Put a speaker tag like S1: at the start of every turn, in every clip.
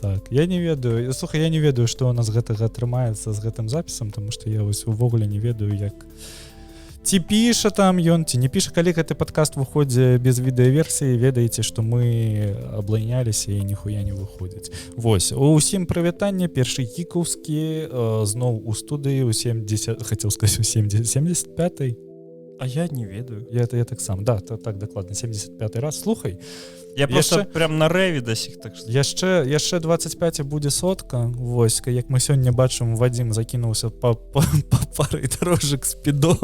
S1: Так, я не ведаю. Слухай, я не ведаю, што у нас гэтага атрымаецца з гэтым запісам, таму што я вось увогуле не ведаю, як ці піша там ён, ці не піша. Калі гэты падкаст выходзе без відэаверсіі, ведаеце, што мы аблайняліся і ніхуя не выходзіць. Вось, усім прывітанне, першы гікаўскі, зноў у студыі у 70, хацеў сказаць, у 75-й.
S2: А я не ведаю.
S1: Я таксама, да, так дакладна, 75-й раз. Слухай,
S2: я просто прям на рэве да сих, так што...
S1: Яшчэ 25 будзе сотка. Вось, як мы сёння бачым, Вадзім закінуўся па пары дорожак спідоў.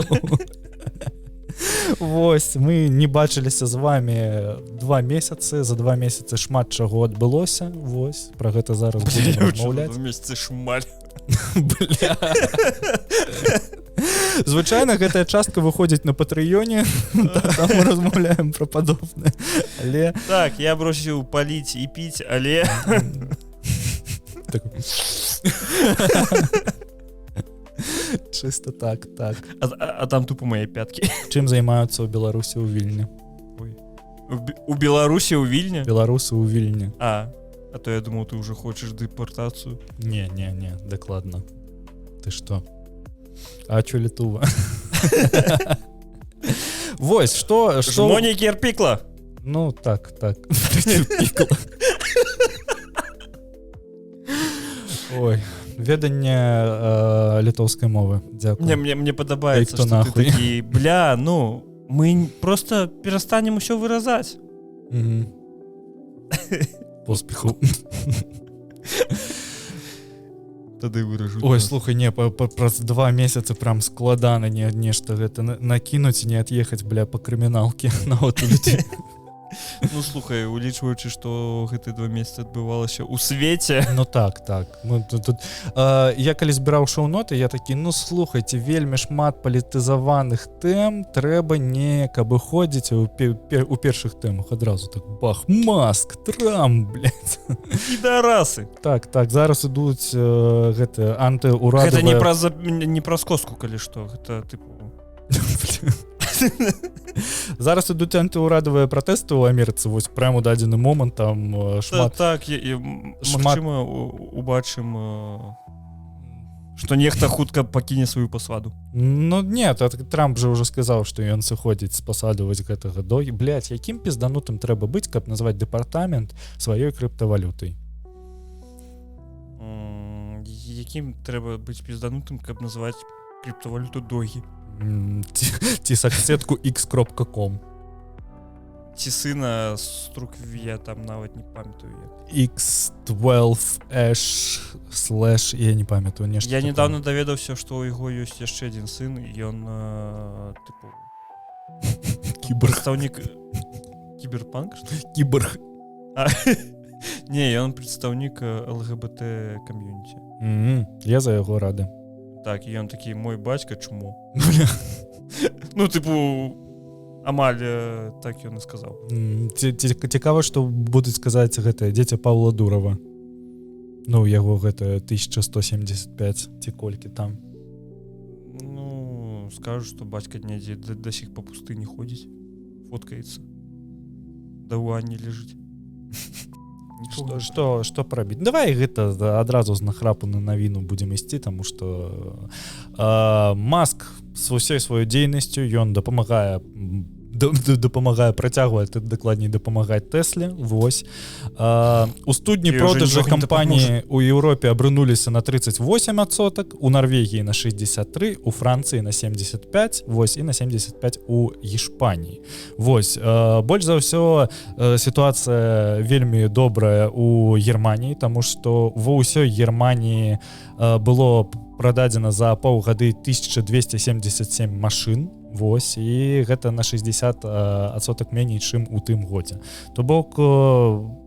S1: Вось, мы не бачыліся з вами 2 месяцы. За 2 месяцы шмат чаго адбылося. Вось, пра гэта зараз будзем размаўляць.
S2: 2 месяцы шмаль.
S1: Бля. Звычайна гэтая частка выходзіць на Патрыёне, там мы размаўляем пра падобнае. Але
S2: так, я бросіў паліць і піць, але
S1: чыста так.
S2: А там тупо мае пяткі.
S1: Чым займаюцца ў Беларусі ў Вільні?
S2: У Беларусі ў Вільні?
S1: Беларусы ў Вільні.
S2: А то я думаў, ты ўжо хочаш дэпартацыю.
S1: Не, дакладна. Ты што? А чё Літува? Вось, што...
S2: Жмоні кірпікла.
S1: Ну, так. Ой, веданне літоўскай мовы. Дзякую.
S2: Мне падабаецца, што ты такі, бля, ну, мы просто перастанем усё выразаць.
S1: Поспеху.
S2: Тады выражу.
S1: Ой, слухай, не, праз 2 месяцы прям складана нешта гэта накінуць і не ад'ехаць, бля, па крыміналке нават у людзей.
S2: Ну, слухай, улічваючы, што гэты 2 месяцы адбывалася ў свеце.
S1: Ну так. Тут, я калі збіраў шоу-ноты, я такі, ну, слухайце, вельмі шмат палітызаваных тэм, трэба неяк абыходзіць у першых тэмах адразу. Так, бах, Маск, Трамп, блядь.
S2: Підарасы.
S1: Так, зараз ідуць гэты антыурадавыя...
S2: Гэта не праз коску, калі што, гэта, тыпу...
S1: Зараз ідуць антыурадавыя пратэсты ў Амерыцы, вось прямо у дадзены момант там шмат...
S2: Так, магчыма, убачым, што нехта хутка пакіне сваю пасаду.
S1: Ну не, Трамп жа ўжо сказаў, што ён сыходзіць з пасады вось гэтага догі. Блядь, якім пізданутым трэба быць, каб назваць дэпартамент сваёй крыптавалютай?
S2: Якім трэба быць пізданутым, каб назваць крыптавалюту догі?
S1: Ці саксетку x.com.
S2: Ці сына струк, я там нават не памятаю як.
S1: x12h/ я не памятаю нешта.
S2: Я недавно даведаўся, што ў яго ёсць яшчэ адзін сын, і ён тыпу прадстаўнік кіберпанк, што?
S1: Кіберг.
S2: Не, ён прадстаўнік ЛГБТ кам'юніці.
S1: Я за яго рады.
S2: Так, і ён такі, мой бацька чмо. Ну, тыпу, амаль так ён і сказаў.
S1: Цікава, што будуць сказаць гэтае дзеці Паўла Дурава. Ну, яго гэта 1175, ці колькі там.
S2: Ну, скажу, што бацька недзе да сіх па пустыні ходзіць, фоткаецца. Да ў Анні лежыць.
S1: Што прабіць? Давай гэта адразу з нахрапу на навіну будзем ісці, таму што Маск з усёй сваёй дзейнасцю ён дапамагае працягваць, дакладней дапамагаць Тэсле. Вось. У студні продажы кампаніі ў Еўропе абрынуліся на 38%, у Нарвегіі на 63%, у Францыі на 75%, вось, і на 75% у Іспаніі. Вось. Больш за ўсё сітуацыя вельмі добрая у Германіі, таму што ва ўсёй Германіі было прададзена за паўгады 1277 машын. Вось, і гэта на 60% меней, чым у тым годзе. То бок,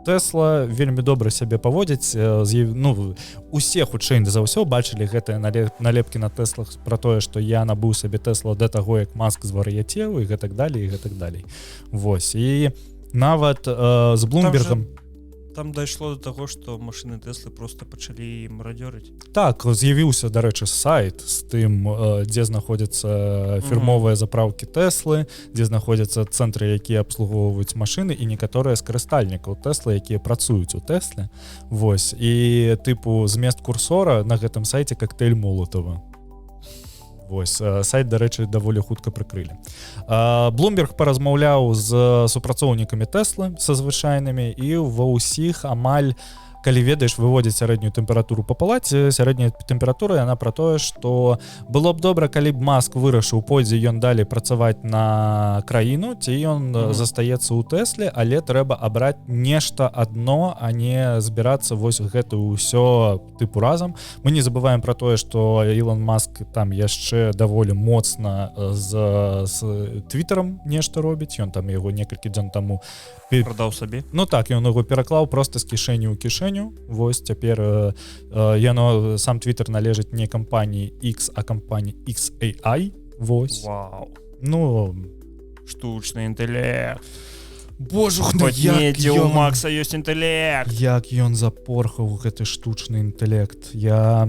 S1: Тэсла вельмі добра сябе паводзіць. Ну, усе хутчэй за ўсё бачылі гэтыя налепкі на Тэслах пра тое, што я набыў сабе Тэсла да таго, як Маск звар'яцеў, і гэтак далей, і гэтак далей. Вось, і нават з Блумбергам...
S2: там дайшло до таго, што машыны Тэслы просто пачалі марадзёрыць.
S1: Так, з'явіўся, дарэчы, сайт з тым, дзе знаходзяцца фірмовыя запраўкі Тэслы, дзе знаходзяцца цэнтры, якія абслугоўваюць машыны, і некаторыя з карыстальнікаў Тэслы, якія працуюць у Тэсле. Вось, і тыпу змест курсора на гэтым сайце коктейль Молотова. Вось, сайт, дарэчы, даволі хутка прыкрылі. Bloomberg паразмаўляў з супрацоўнікамі Тэслы, са звычайнымі, і ва ўсіх амаль, калі ведаеш, выводзіць сярэднюю тэмпературу па палаце, сярэдняя тэмпература, яна пра тое, што было б добра, калі б Маск вырашыў, пойдзе ён далей працаваць на краіну, ці ён застаецца ў Тэсле, але трэба абраць нешта адно, а не збірацца вось гэта ўсё тыпу разам. Мы не забываем пра тое, што Ілон Маск там яшчэ даволі моцна з Твіттерам нешта робіць, ён там яго некалькі дзён таму
S2: прадаў сабе.
S1: Ну так, ён яго пераклаў проста з кішэні ў кішэню. Вось цяпер яно, сам Twitter належыць не кампаніі X, а кампаніі XAI. Вось.
S2: Вау.
S1: Ну,
S2: штучны інтэлект.
S1: Божух,
S2: ну як ён... у Макса ёсць інтэлект.
S1: Як ён запорхаў гэты штучны інтэлект. Я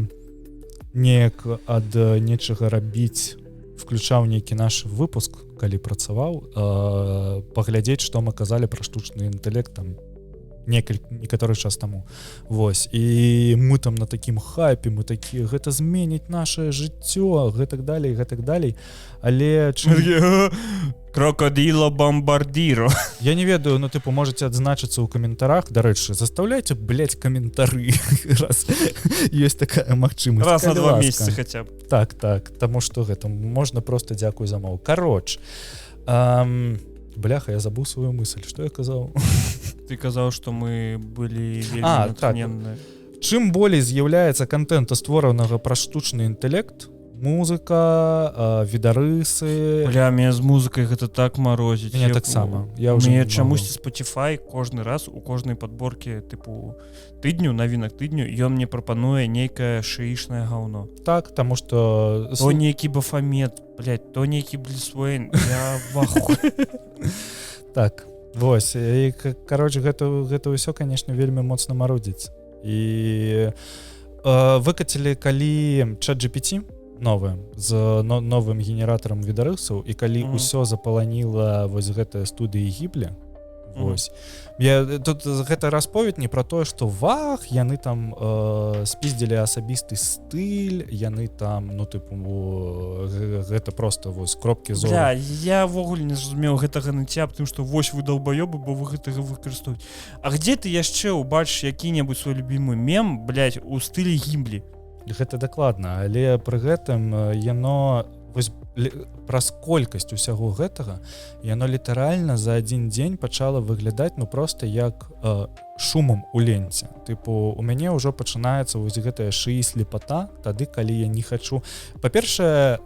S1: неяк ад нечага рабіць включаў нейкі наш выпуск, калі працаваў, паглядзець, што мы казалі пра штучны інтэлект там некаторы час таму. Вось, і мы там на такім хайпе, мы такія, гэта зменіць наше жыццё, гэтак далей, але
S2: крокодила бомбардиро.
S1: Я не ведаю, ну тыпу можете адзначыцца ў каментарах. Дарэчы, заставляйте, блядь, каментары, раз ёсць такая магчымасць.
S2: Раз на 2 месяцы хаця б.
S1: Так, таму што гэта можна просто дзякуй за мову. Кароч, бляха, я забыў сваю мысль. Што я казаў?
S2: Ты казаў, што мы былі вельмі натхненныя.
S1: Чым болей з'яўляецца контента, створанага пра штучны інтэлект, музыка, відарысы...
S2: Бля, мяне з музыкай гэта так марозіць.
S1: Мне таксама.
S2: Мне чамусьці Spotify кожны раз у кожнай падборке тыпу тыдню, навінак тыдню, ён мне прапануе нейкае шыічнае гаўно.
S1: Так, таму што...
S2: То нейкі Бафамет, блядь, то нейкі Блісвейн. Я ваху.
S1: Так, вось. І, кароч, гэта ўсё, канешне, вельмі моцна марудзіць. І выкацілі, калі ChatGPT новы, з новым генератарам відарысаў, і калі ўсё запаланіла вось гэтая студыя Гіблі, вось. Тут гэта расповедь не пра тое, што вах, яны там спіздзілі асабісты стыль, яны там, ну, тыпу, гэта просто вось кропкі зору.
S2: Бля, я ввогуле не зразумеў гэтага ныцця аб тым, што вось вы долбаёбы, бо вы гэтага выкарыстоўваеце. А где ты яшчэ ўбачыш які-небудзь свой любімы мем, блядь, у стылі Гіблі?
S1: Гэта дакладна, але пры гэтым яно вось праз колькасць усяго гэтага яно літаральна за адзін дзень пачала выглядаць ну проста як шумам у ленце. Тыпу у мяне ўжо пачынаецца вось гэтая шыі слепата тады, калі я не хачу. Па-першае,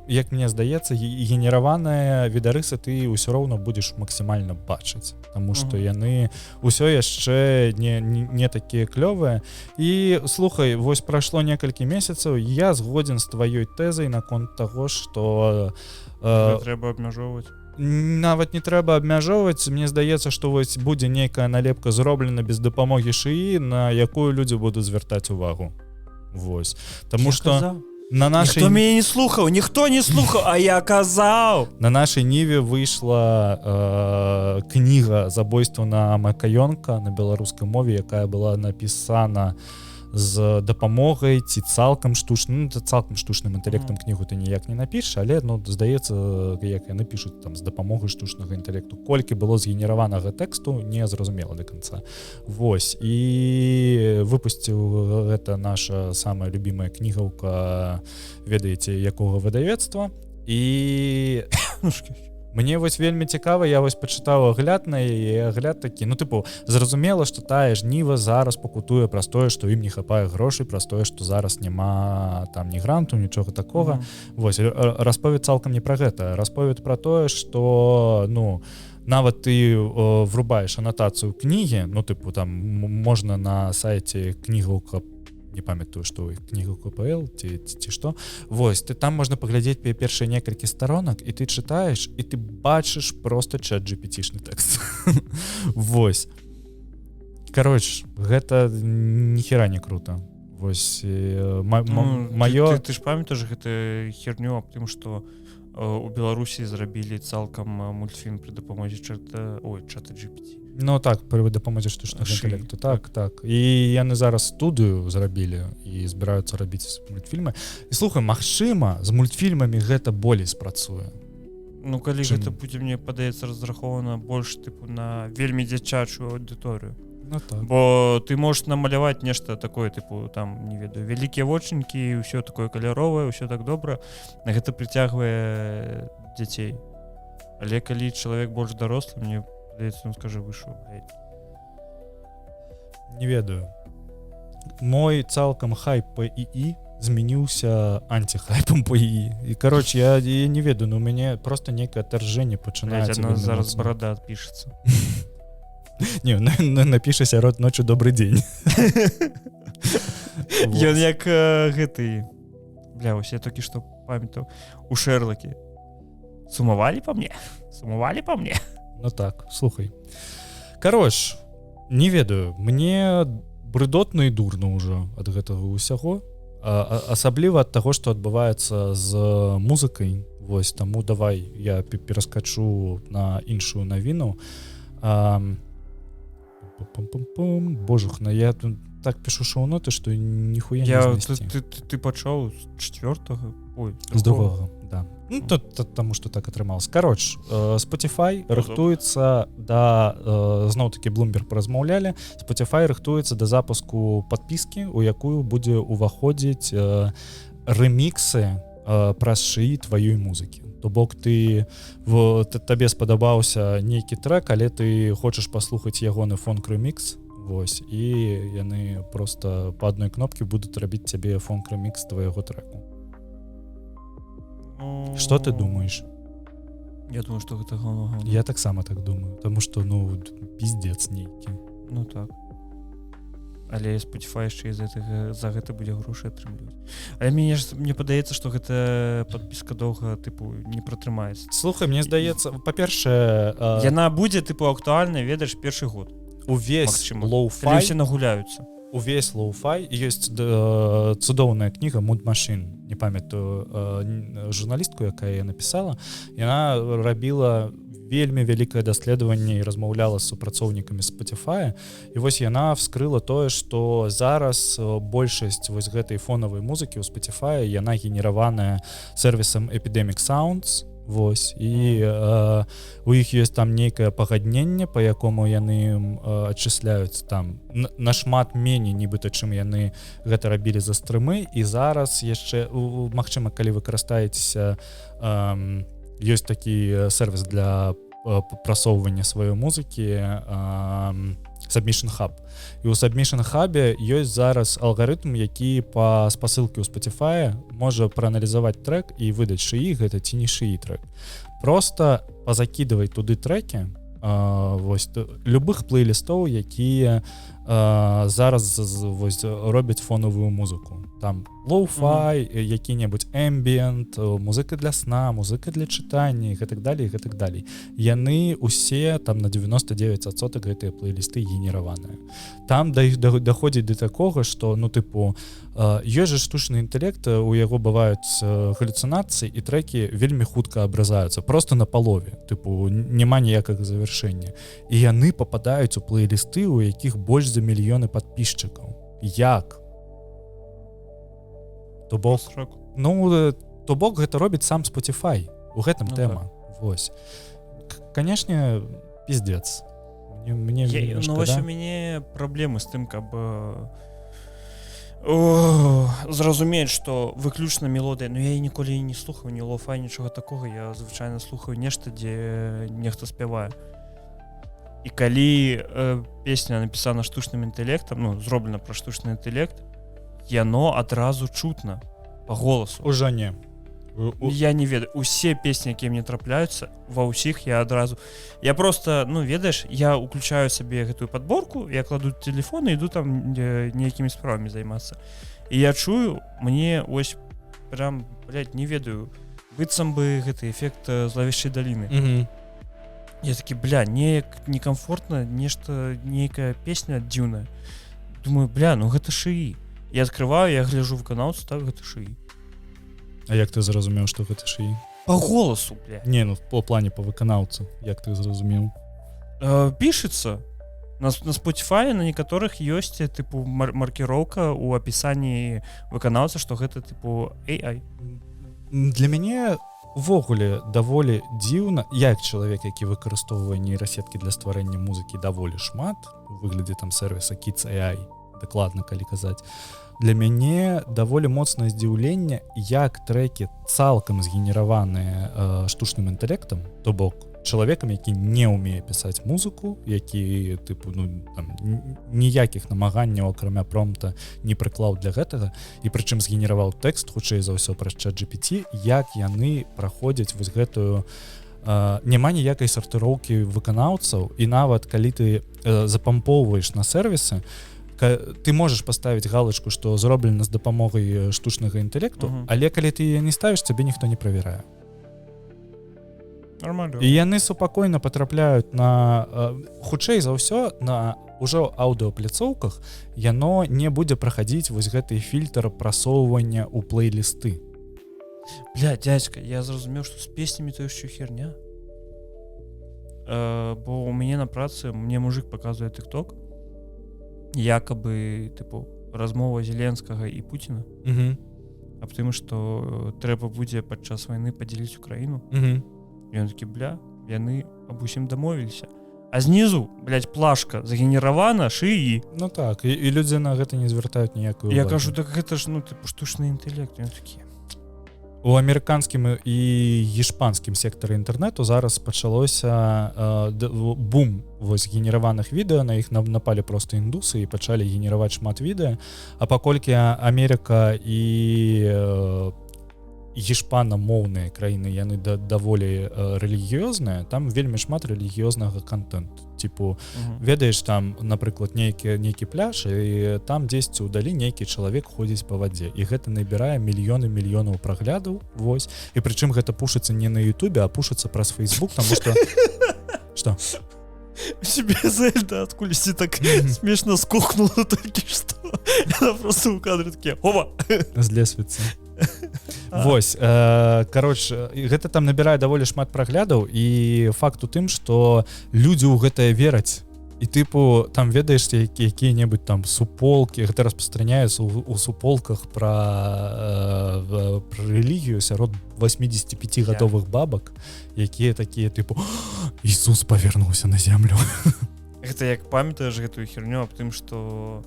S1: як мне здаецца, генераваныя відарысы ты ўсё роўна будзеш максімальна бачыць, таму што яны ўсё яшчэ не такія клёвыя. І слухай, вось прайшло некалькі месяцаў, я згодзін з тваёй тэзай наконт таго, што
S2: трэба абмяжоўваць.
S1: Нават не трэба абмяжоўваць. Мне здаецца, што вось будзе нейкая налепка зроблена без дапамогі шыі, на якую людзі будуць звяртаць увагу. Вось. Таму што на нашай...
S2: Ніхто мяне не слухаў, ніхто не слухаў, а я казаў.
S1: На нашай ніве выйшла кніга «Забойства на Макаёнка» на беларускай мове, якая была напісана з дапамогай ці цалкам штучным, цалкам штучным інтэлектам кнігу ты ніяк не напішаш, але ну здаецца, як яны пішуць там з дапамогай штучнага інтэлекту. Колькі было згенераванага тэксту, не зразумела да канца. Вось, і выпусціў гэта наша самая любімая кнігаўка, ведаеце, якога выдавецтва. І мне вось вельмі цікава, я вось пачытаў агляд на яе, агляд такі, ну тыпу, зразумела, што тая жніва зараз пакутуе праз тое, што ім не хапае грошай, праз тое, што зараз няма там ні гранту, нічога такога. Вось, расповед цалкам не пра гэта. Расповед пра тое, што, ну, нават ты врубаеш анатацыю кнігі, ну тыпу, там можна на сайце кнігаўка, не памятаю, што кнігу КПЛ ці што. Вось, ты там можна паглядзець першыя некалькі старонак, і ты чытаеш, і ты бачыш проста ChatGPT-шны тэкст. Вось. Кароч, гэта ніхера не круто. Вось
S2: маё... Ты ж памятаеш гэта херню аб тым, што у Беларусі зрабілі цалкам мультфільм пры дапамозе чата GPT.
S1: Ну так, пры дапамозе штучнага інтэлекту. Так. І яны зараз студыю зрабілі і збіраюцца рабіць мультфільмы. І слухай, магчыма, з мультфільмамі гэта болей спрацуе.
S2: Ну калі гэта будзе, мне падаецца, разрахована больш тыпу на вельмі дзячачую аўдыторыю.
S1: Ну, так.
S2: Бо ты можаш намаляваць нешта такое, тыпу, там, не ведаю, вялікія вочынкі, ўсё такое каляровае, ўсё так добра, гэта прыцягвае дзяцей. Але калі чалавек больш дарослы, мне падаецца, он скажа, выйшаў.
S1: Не ведаю. Мой цалкам хайп па ІІ змяніўся антихайпом па ІІ. І, кароч, я не ведаю, но у мяне просто нейкае отторжение пачынаецца.
S2: Блядь, зараз барада адпішацца.
S1: Не, напіша сярод ночы добрый дзень.
S2: Ён як гэты, бля, вось я толькі што памятаў, у Шэрлакі. Сумавалі па мне?
S1: Ну так, слухай. Кароч, не ведаю, мне брыдотна і дурна ўжо ад гэтага ўсяго, асабліва ад таго, што адбываецца з музыкай. Вось, таму давай я пераскачу на іншую навіну. Божухна, я так пишу шоу-ноты, што ніхуя не знайсці.
S2: Ты пачаў з 4-го? Ой,
S1: з 2-го, да. Ну, таму, што так атрымалось. Кароч, Spotify рыхтуецца да... Зноў-такі Bloomberg паразмаўлялі. Spotify рыхтуецца да запуску падпіскі, у якую будзе ўваходзіць рэміксы праз шыі тваёй музыкі. То бок табе спадабаўся нейкі трек, але ты хочаш паслухаць ягоны фонк-рэмікс, вось, і яны просто па адной кнопкі будуць рабіць цябе фонк-рэмікс твайго треку. Што ты думаеш?
S2: Я думаю, што гэта галава.
S1: Я таксама так думаю, таму што, ну, пиздец нейкі.
S2: Ну так. Але Spotify яшчэ за гэта будзе грошы атрымліваць. Але мне падаецца, што гэта падпіска доўга тыпу не пратрымаецца.
S1: Слухай, мне здаецца, па-першае,
S2: яна будзе тыпу актуальна, ведаеш, першы год.
S1: Увесь лоу-фай,
S2: усе нагуляюцца.
S1: Увесь лоу-фай, ёсць цудоўная кніга Mood Machine, не памятаю журналістку, якая яе напісала. Яна рабіла вельмі вялікае даследаванне і размаўляла з супрацоўнікамі Spotify. І вось яна вскрыла тое, што зараз большасць вось гэтай фонавай музыкі ў Spotify, яна генераваная сервісам Epidemic Sounds. Вось, і у іх ёсць там нейкае пагадненне, па якому яны адчысляюць там нашмат меней, нібыта, чым яны гэта рабілі за стрымы. І зараз яшчэ, магчыма, калі вы карыстаецеся, ёсць такі сервіс для прасоўвання сваёй музыкі, Submission Hub. І ў Submission Hub ёсць зараз алгарытм, які па спасылкі ў Spotify можа прааналізаваць трек і выдаць шыі гэта ці не шыі трек. Просто пазакідавай туды трекі, вось, любых плейлістоў, якія зараз вось, робяць фоновую музыку. Там лоу-фай, які-небудзь эмбіент, музыка для сна, музыка для чытання і гэтак далей, і гэтак далей. Яны усе там на 99% гэтыя плейлісты генераваныя. Там да іх даходзіць да такога, што, ну, тыпу, ёсць жа штучны інтэлект, у яго бываюць галюцынацыі, і трекі вельмі хутка абразаюцца, просто на палове, тыпу, няма ніякага завяршэння. І яны пападаюць у плейлісты, у якіх больш за мільёны падпісчыкаў. Як? То бок гэта робіць сам Spotify. У гэтым тэма. Вось. Канешне, пиздец. Мне
S2: шкада. Ну, вось у мяне праблемы з тым, каб зразумець, што выключна мелодыя. Ну, я ніколі не слухаю ні лоу-фай, нічога такога. Я звычайна слухаю нешта, дзе нехта спявае. І калі песня напісана штучным інтэлектам, ну, зроблена пра штучны інтэлект, яно адразу чутна па голасу.
S1: Ужо не.
S2: Я не ведаю. Усе песні, якія мне трапляюцца, ва ўсіх я адразу... Я просто, ну, ведаеш, я уключаю сабе гэтую падборку, я кладу телефон і іду там нейкімі справамі займацца. І я чую, мне ось прям, блядь, не ведаю, быццам бы гэты эфект злавешчай даліны. Я такі, бля, неяк некамфортна, нейкая песня дзіўная. Думаю, бля, ну гэта шыі. Я адкрываю, я гляжу выканаўцу, так, гэта шыі.
S1: А як ты зразумеў, што гэта шыі?
S2: По голосу, бля.
S1: Не, ну по плане по выканаўцу, як ты зразумеў?
S2: Пішецца. На Spotify на некаторых ёсць тыпу маркіроўка ў апісанні выканаўца, што гэта тыпу AI.
S1: Для мяне увогуле даволі дзіўна, як чалавек, які выкарыстоўвае нейрасеткі для стварэння музыкі даволі шмат у выглядзе там сервіса Kids AI, дакладна калі казаць. Для мяне даволі моцнае здзіўленне, як трэкі цалкам згенераваныя штучным інтэлектам, то бок чалавекам, які не ўмее пісаць музыку, які тыпу ніякіх намаганняў акрамя промпта не прыклаў для гэтага, і прычым згенераваў тэкст хутчэй за ўсё праз ChatGPT, як яны праходзяць вось гэтую няма ніякай сартыроўкі выканаўцаў, і нават калі ты запампоўваеш на сервісы, ты можаш паставіць галачку, што зроблена з дапамогай штучнага інтэлекту, але калі ты не ставіш, цябе ніхто не правярае.
S2: Нормально.
S1: І яны супакойна патрапляюць на хутчэй за ўсё на ўжо аўдыопляцоўках яно не будзе праходзіць вось гэты фільтр прасоўвання ў плейлісты.
S2: Бля, дядька, я зразумеў, што з песнямі то яшчэ херня. Бо у мяне на працы мне мужик паказвае TikTok, якабы тыпу размова Зеленскага і Пуціна. Аб тым, што трэба будзе падчас вайны падзеліць Украіну. І ён такі, бля, яны аб усім дамовіліся. А знізу, блядь, плашка загенеравана шыі.
S1: Ну так, і людзі на гэта не звяртаюць ніякую
S2: увагу. Я кажу, так гэта ж, ну, тыпу, штучны інтэлект. Ён такі.
S1: У амерыканскім і іспанскім сектары інтэрнэту зараз пачалося бум вось генераваных відэо, на іх напалі проста індусы і пачалі генераваць шмат відэа, а паколькі Амерыка і іспанамоўныя краіны, яны даволі рэлігіёзныя, там вельмі шмат рэлігіёзнага контенту. Типу, ведаеш, там, напрыклад, нейкі пляж, і там дзесьці ўдалі нейкі чалавек ходзіць па вадзе. І гэта набірае мільёнаў праглядаў, вось. І прычым гэта пушыцца не на Ютубе, а пушыцца праз Facebook, таму што... Што?
S2: Себе Зельда откулісьці так смешна скухнула толькі што. Яна просто ў кадры такі, ова!
S1: З лесвіцы. Вось, кароче, гэта там набірае даволі шмат праглядаў, і факт у тым, што людзі ў гэтае вераць. І тыпу, там ведаеш якія-небудзь там суполкі, гэта распастраняецца ў суполках пра рэлігію сярод 85-гадовых бабак, якія такія тыпу, Ісус павернуўся на зямлю.
S2: Гэта як памятаеш гэтую херню аб тым, што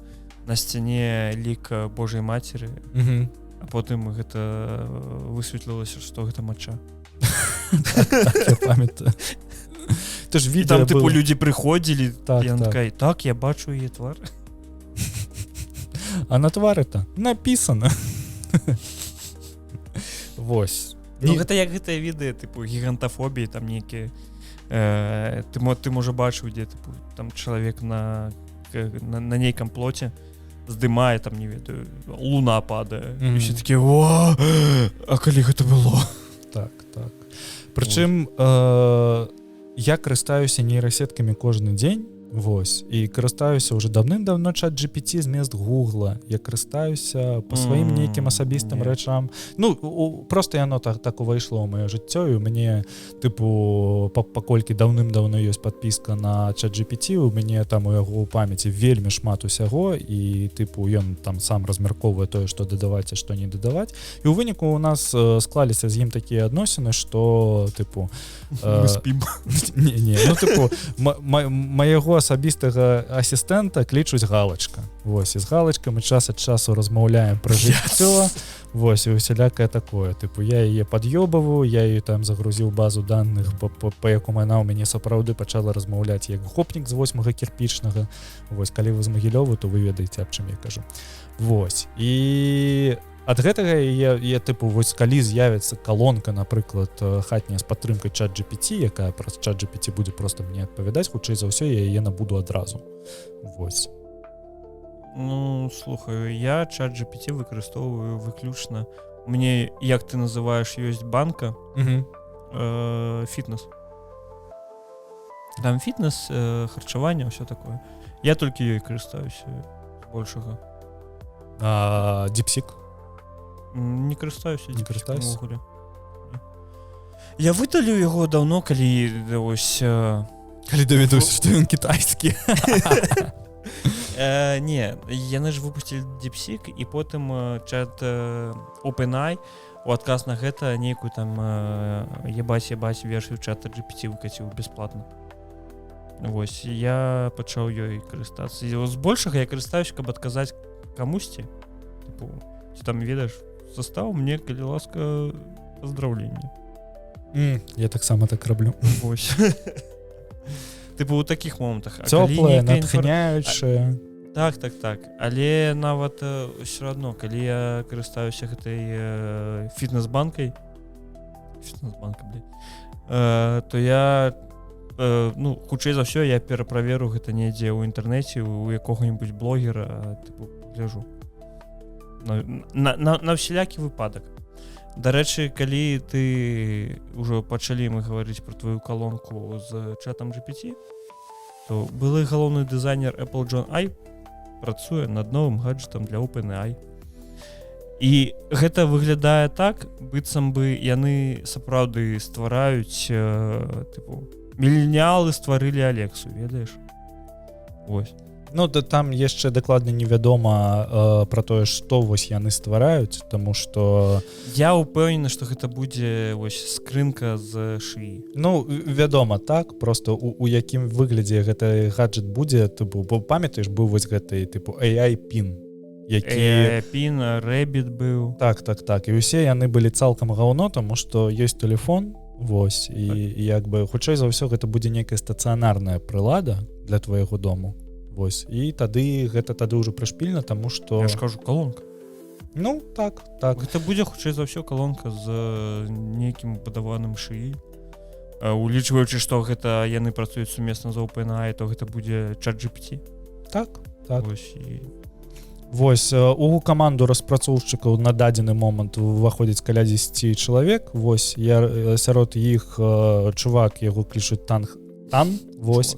S2: на сцяне лік Божай Мацеры, а потым гэта высветлілася, што гэта мача.
S1: Так, я памятаю.
S2: Там тыпу людзі прыходзілі, так, я бачу яе твар.
S1: А на твары-то напісана. Вось.
S2: Ну гэта як гэтае відэа, тыпу гігантафобіі, там нейкія ты можа бачыў, дзе тыпу там чалавек на нейкам плоце здымае, там, не ведаю, луна падае. І ўсе такі, о, а калі гэта было?
S1: Так. Прычым, я карыстаюся нейрасеткамі кожны дзень, вось, і карыстаюся ўжо даўным-даўно ChatGPT змест Гугла. Я карыстаюся па сваім нейкім асабістым рэчам. Ну, проста яно так увайшло ў маё жыццё, і ў мяне, тыпу, паколькі даўным-даўно ёсць падпіска на ChatGPT, у мяне там у яго ў памяці вельмі шмат усяго, і, тыпу, ён там сам размяркоўвае тое, што дадаваць, а што не дадаваць. І ў выніку у нас склаліся з ім такія адносіны, што, тыпу...
S2: Мы спім.
S1: Не, ну, тыпу, маего асабістага асістэнта клічуць галачка. Вось, і з галачкай мы час ад часу размаўляем пра жыццё. Вось, і усялякае такое. Тыпу, я яе пад'ёбаваю, я яе там загрузіў базу даных, па якому яна ў мяне сапраўды пачала размаўляць як гопнік з 8-га кірпічнага. Вось, калі вы з Магілёва, то вы ведаеце, аб чым я кажу. Вось, і... Ад гэтага я тыпу, вось калі з'явіцца калонка, напрыклад, хатняя з падтрымкай ChatGPT, якая праз ChatGPT будзе проста мне адпавядаць, хутчэй за ўсё я яе набуду адразу. Вось.
S2: Ну, слухаю, я ChatGPT выкарыстоўваю выключна. Мне, як ты называеш, ёсць банка, фітнес. Там фітнес, харчаванне, ўсё такое. Я толькі ёй карыстаюся большага.
S1: А DeepSeek?
S2: Не карыстаюся
S1: DeepSeek
S2: ўвогуле. Я выдалю яго даўно, калі ось...
S1: Калі даведаўся, што ён кітайскі.
S2: Не, яны ж выпусцілі DeepSeek, і потым чат OpenAI у адказ на гэта нейкую там ебаць версію чата GPT выкаціў бясплатна. Вось, я пачаў ёй карыстацца. З большага я карыстаюся, каб адказаць камусьці. Типу, ты там ведаеш, застаў мне, калі ласка, паздраўленне.
S1: Я таксама так раблю.
S2: Вось. Типу, у такіх момантах.
S1: Цёплая, натхняючая.
S2: Так. Але нават ўсё адно, калі я карыстаюся гэтай фітнес-банкай, то я хутчэй за ўсё я пераправеру гэта недзе ў інтэрнэце у якога-нибудь блогера, типу, гляжу. На ўсялякі выпадак. Дарэчы, калі ты ўжо пачалі мы гаварыць пра твою калонку з чатам GPT, то былы галоўны дызайнер Apple John Ive працуе над новым гаджетам для OpenAI. І гэта выглядае так, быццам бы яны сапраўды ствараюць, типу, міленіалы стварылі Алексу, ведаеш? Вось.
S1: Ну, да, там яшчэ дакладна невядома пра тое, што вось яны ствараюць, таму што...
S2: Я ўпэўнены, што гэта будзе вось скрынка з шыі.
S1: Ну, вядома, так, просто у якім выглядзе гэты гаджет будзе, бо памятаеш, быў вось гэты, типу, AI-пін, які...
S2: AI-пін, Rabbit быў.
S1: Так, і ўсе яны былі цалкам гаўно, таму што ёсць тэлефон, вось, і як бы, хутчэй за ўсё, гэта будзе нейкая стацыянарная прылада для твайго дому. Вось, і тады гэта ўжо прышпільна, таму што...
S2: Я ж кажу, калонка.
S1: Ну, так.
S2: Гэта будзе, хутчэй за ўсё, калонка з нейкім будаваным шыі. Улічваючы, што гэта яны працуюць сумесна з OpenAI, то гэта будзе чат GPT.
S1: Так.
S2: Вось,
S1: Вось, у каманду распрацоўшчыкаў на дадзены момант уваходзіць каля 10 чалавек. Вось, сярод іх чувак, яго клічуць Тан, вось.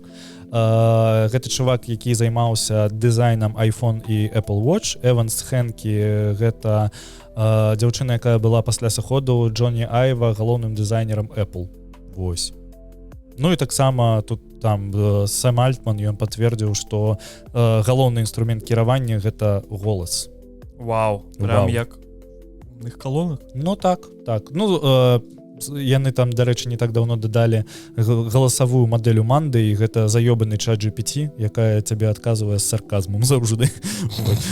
S1: Гэты чувак, які займаўся дызайнам iPhone і Apple Watch. Эванс Хэнкі, гэта дзяўчына, якая была пасля сыходу Джоні Айва галоўным дызайнерам Apple. Вось. Ну і таксама тут там Сэм Альтман, ён пацвердзіў, што галоўны інструмент кіравання гэта голас.
S2: Вау, прям як у іх калонах?
S1: Ну так. Ну, яны там, дарэчы, не так даўно дадалі галасавую мадэль у Манды, і гэта заёбаны чат GPT, якая цябе адказвае з сарказмом заўжды.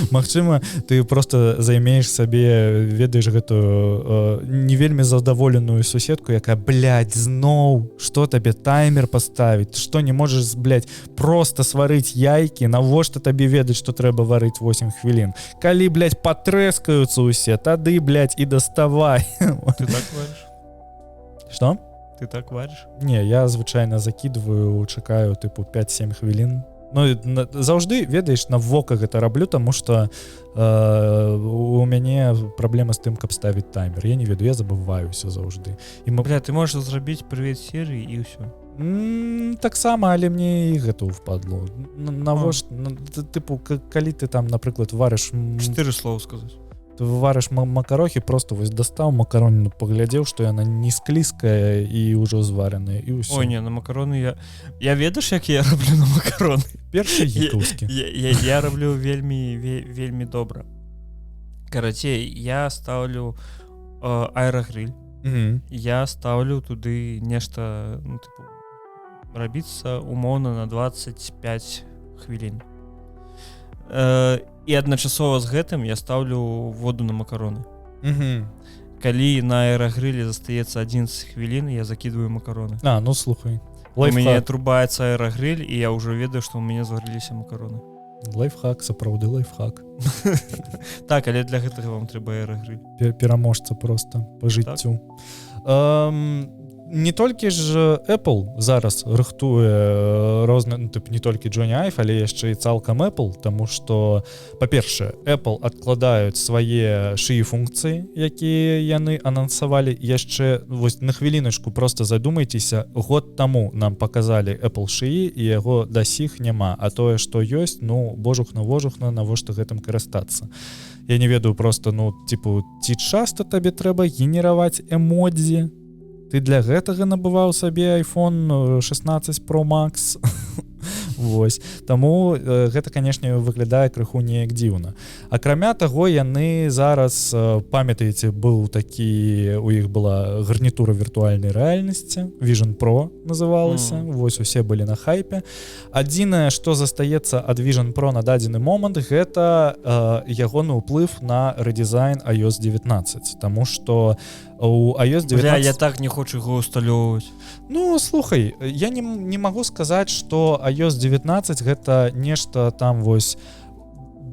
S1: Магчыма, ты просто займееш сабе, ведаеш гэтую не вельмі задаволеную суседку, якая, блядь, зноў, што табе таймер паставіць, што не можаш, блядь, просто сварыць яйкі, навошта табе ведаць, што трэба варыць 8 хвілін. Калі, блядь, патрэскаюцца ўсе, тады, блядь, і даставай.
S2: Ты так варыш?
S1: Што?
S2: Ты так варыш?
S1: Не, я звычайна закидываю, чакаю, типу, 5-7 хвілін. Ну, заўжды, ведаеш, на вока гэта раблю, таму што у мяне праблема з тым, каб ставіць таймер. Я не ведаю, я забываюся заўжды.
S2: Бля, ты можаш зрабіць прывет серыі і ўсё.
S1: Таксама, але мне і гэта ўвпадло. Навошта, типу, калі ты там, напрыклад, варыш...
S2: 4 слова сказаць.
S1: Ты варыш макарохі, просто вось дастаў макароніну, паглядзеў, што яна не склізкая і ўжо звареная, і ўсё.
S2: Ой, не, на макароны я ведаеш, як я раблю на макароны?
S1: Першы гікаўскі.
S2: Я раблю вельмі добра. Карацей, я ставлю аэрагриль. Я ставлю туды нешта, ну, типу, рабіцца умоўна на 25 хвілін. І адначасова з гэтым я ставлю воду на макароны. Калі на аэрагриле застаецца 11 хвілін, я закидываю макароны.
S1: Ну слухай.
S2: У мяне трубаецца аэрагриль, і я ўжо ведаю, што ў мяне зварыліся макароны.
S1: Лайфхак, сапраўды лайфхак.
S2: Так, але для гэтага вам трэба аэрагриль.
S1: Пераможца просто па жыццю. не толькі ж Apple зараз рыхтуе розны, ну, тып, не толькі Johnny Ive, але яшчэ і цалкам Apple, таму што, па-першае, Apple адкладаюць свае шыі функцыі, якія яны анансавалі яшчэ, вось на хвіліначку просто задумайцеся, год таму нам паказалі Apple шыі і яго да сіх няма, а тое, што ёсць, ну, божухна, навошта гэтым карыстацца. Я не ведаю просто, ну, типу, ці часта табе трэба генераваць эмодзі? Ты для гэтага набываў сабе iPhone 16 Pro Max? Вось. Таму гэта, канешне, выглядае крыху неяк дзіўна. Акрамя таго, яны зараз, памятаеце, быў такі, у іх была гарнітура віртуальнай рэальнасці, Vision Pro называлася, вось усе былі на хайпе. Адзінае, што застаецца ад Vision Pro на дадзены момант, гэта ягоны ўплыв на рэдызайн iOS 19, таму што у iOS 19...
S2: Бля, я так не хочу его усталёўваць.
S1: Ну, слухай, я не магу сказаць, што iOS 19 гэта нешта там вось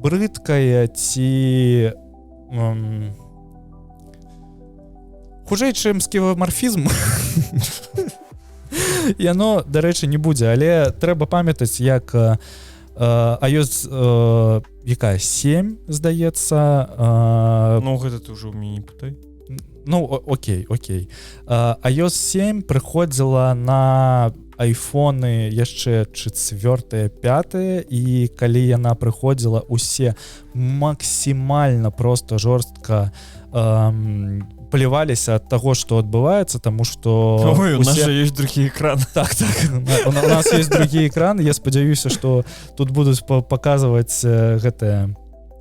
S1: брыдкае ці хужэй, чым скевамарфізм. Яно, дарэчы, не будзе, але трэба памятаць, як iOS якая 7, здаецца.
S2: Ну, гэта ты ўжо ў мяне не пытай.
S1: Ну, окей. iOS 7 прыходзіла на айфоны яшчэ 4, 5, і калі яна прыходзіла, усе максімальна просто жорстка плеваліся ад таго, што адбываецца, таму што...
S2: Ой, у нас же ёсць другі экран.
S1: Так, у нас ёсць другі экран, я спадзяюся, што тут будуць паказваць гэтае,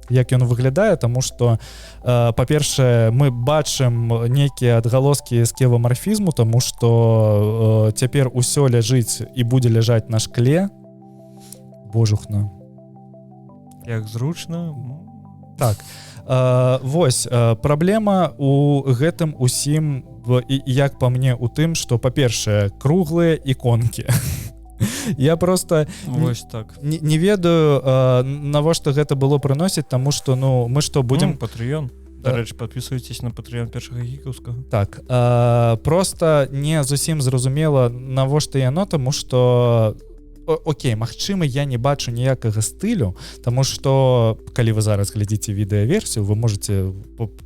S1: як ён выглядае, таму што, па-першае, мы бачым нейкія адгалоскі скевамарфізму, таму што цяпер усё ляжыць і будзе ляжаць на шкле. Божухна.
S2: Як зручна.
S1: Так. Вось, праблема у гэтым усім, як па мне, у тым, што, па-першае, круглыя іконкі. Я просто
S2: так.
S1: не ведаю, навошта гэта было прыносіць, таму што, ну, мы што, будзем...
S2: Patreon. Дарэчы, подписывайтесь на Patreon першага гікаўскага.
S1: Так, просто не зусім зразумела, навошта яно, таму што... Окей, магчыма, я не бачу ніякага стылю, таму што, калі вы зараз глядзіце відэаверсію, вы можете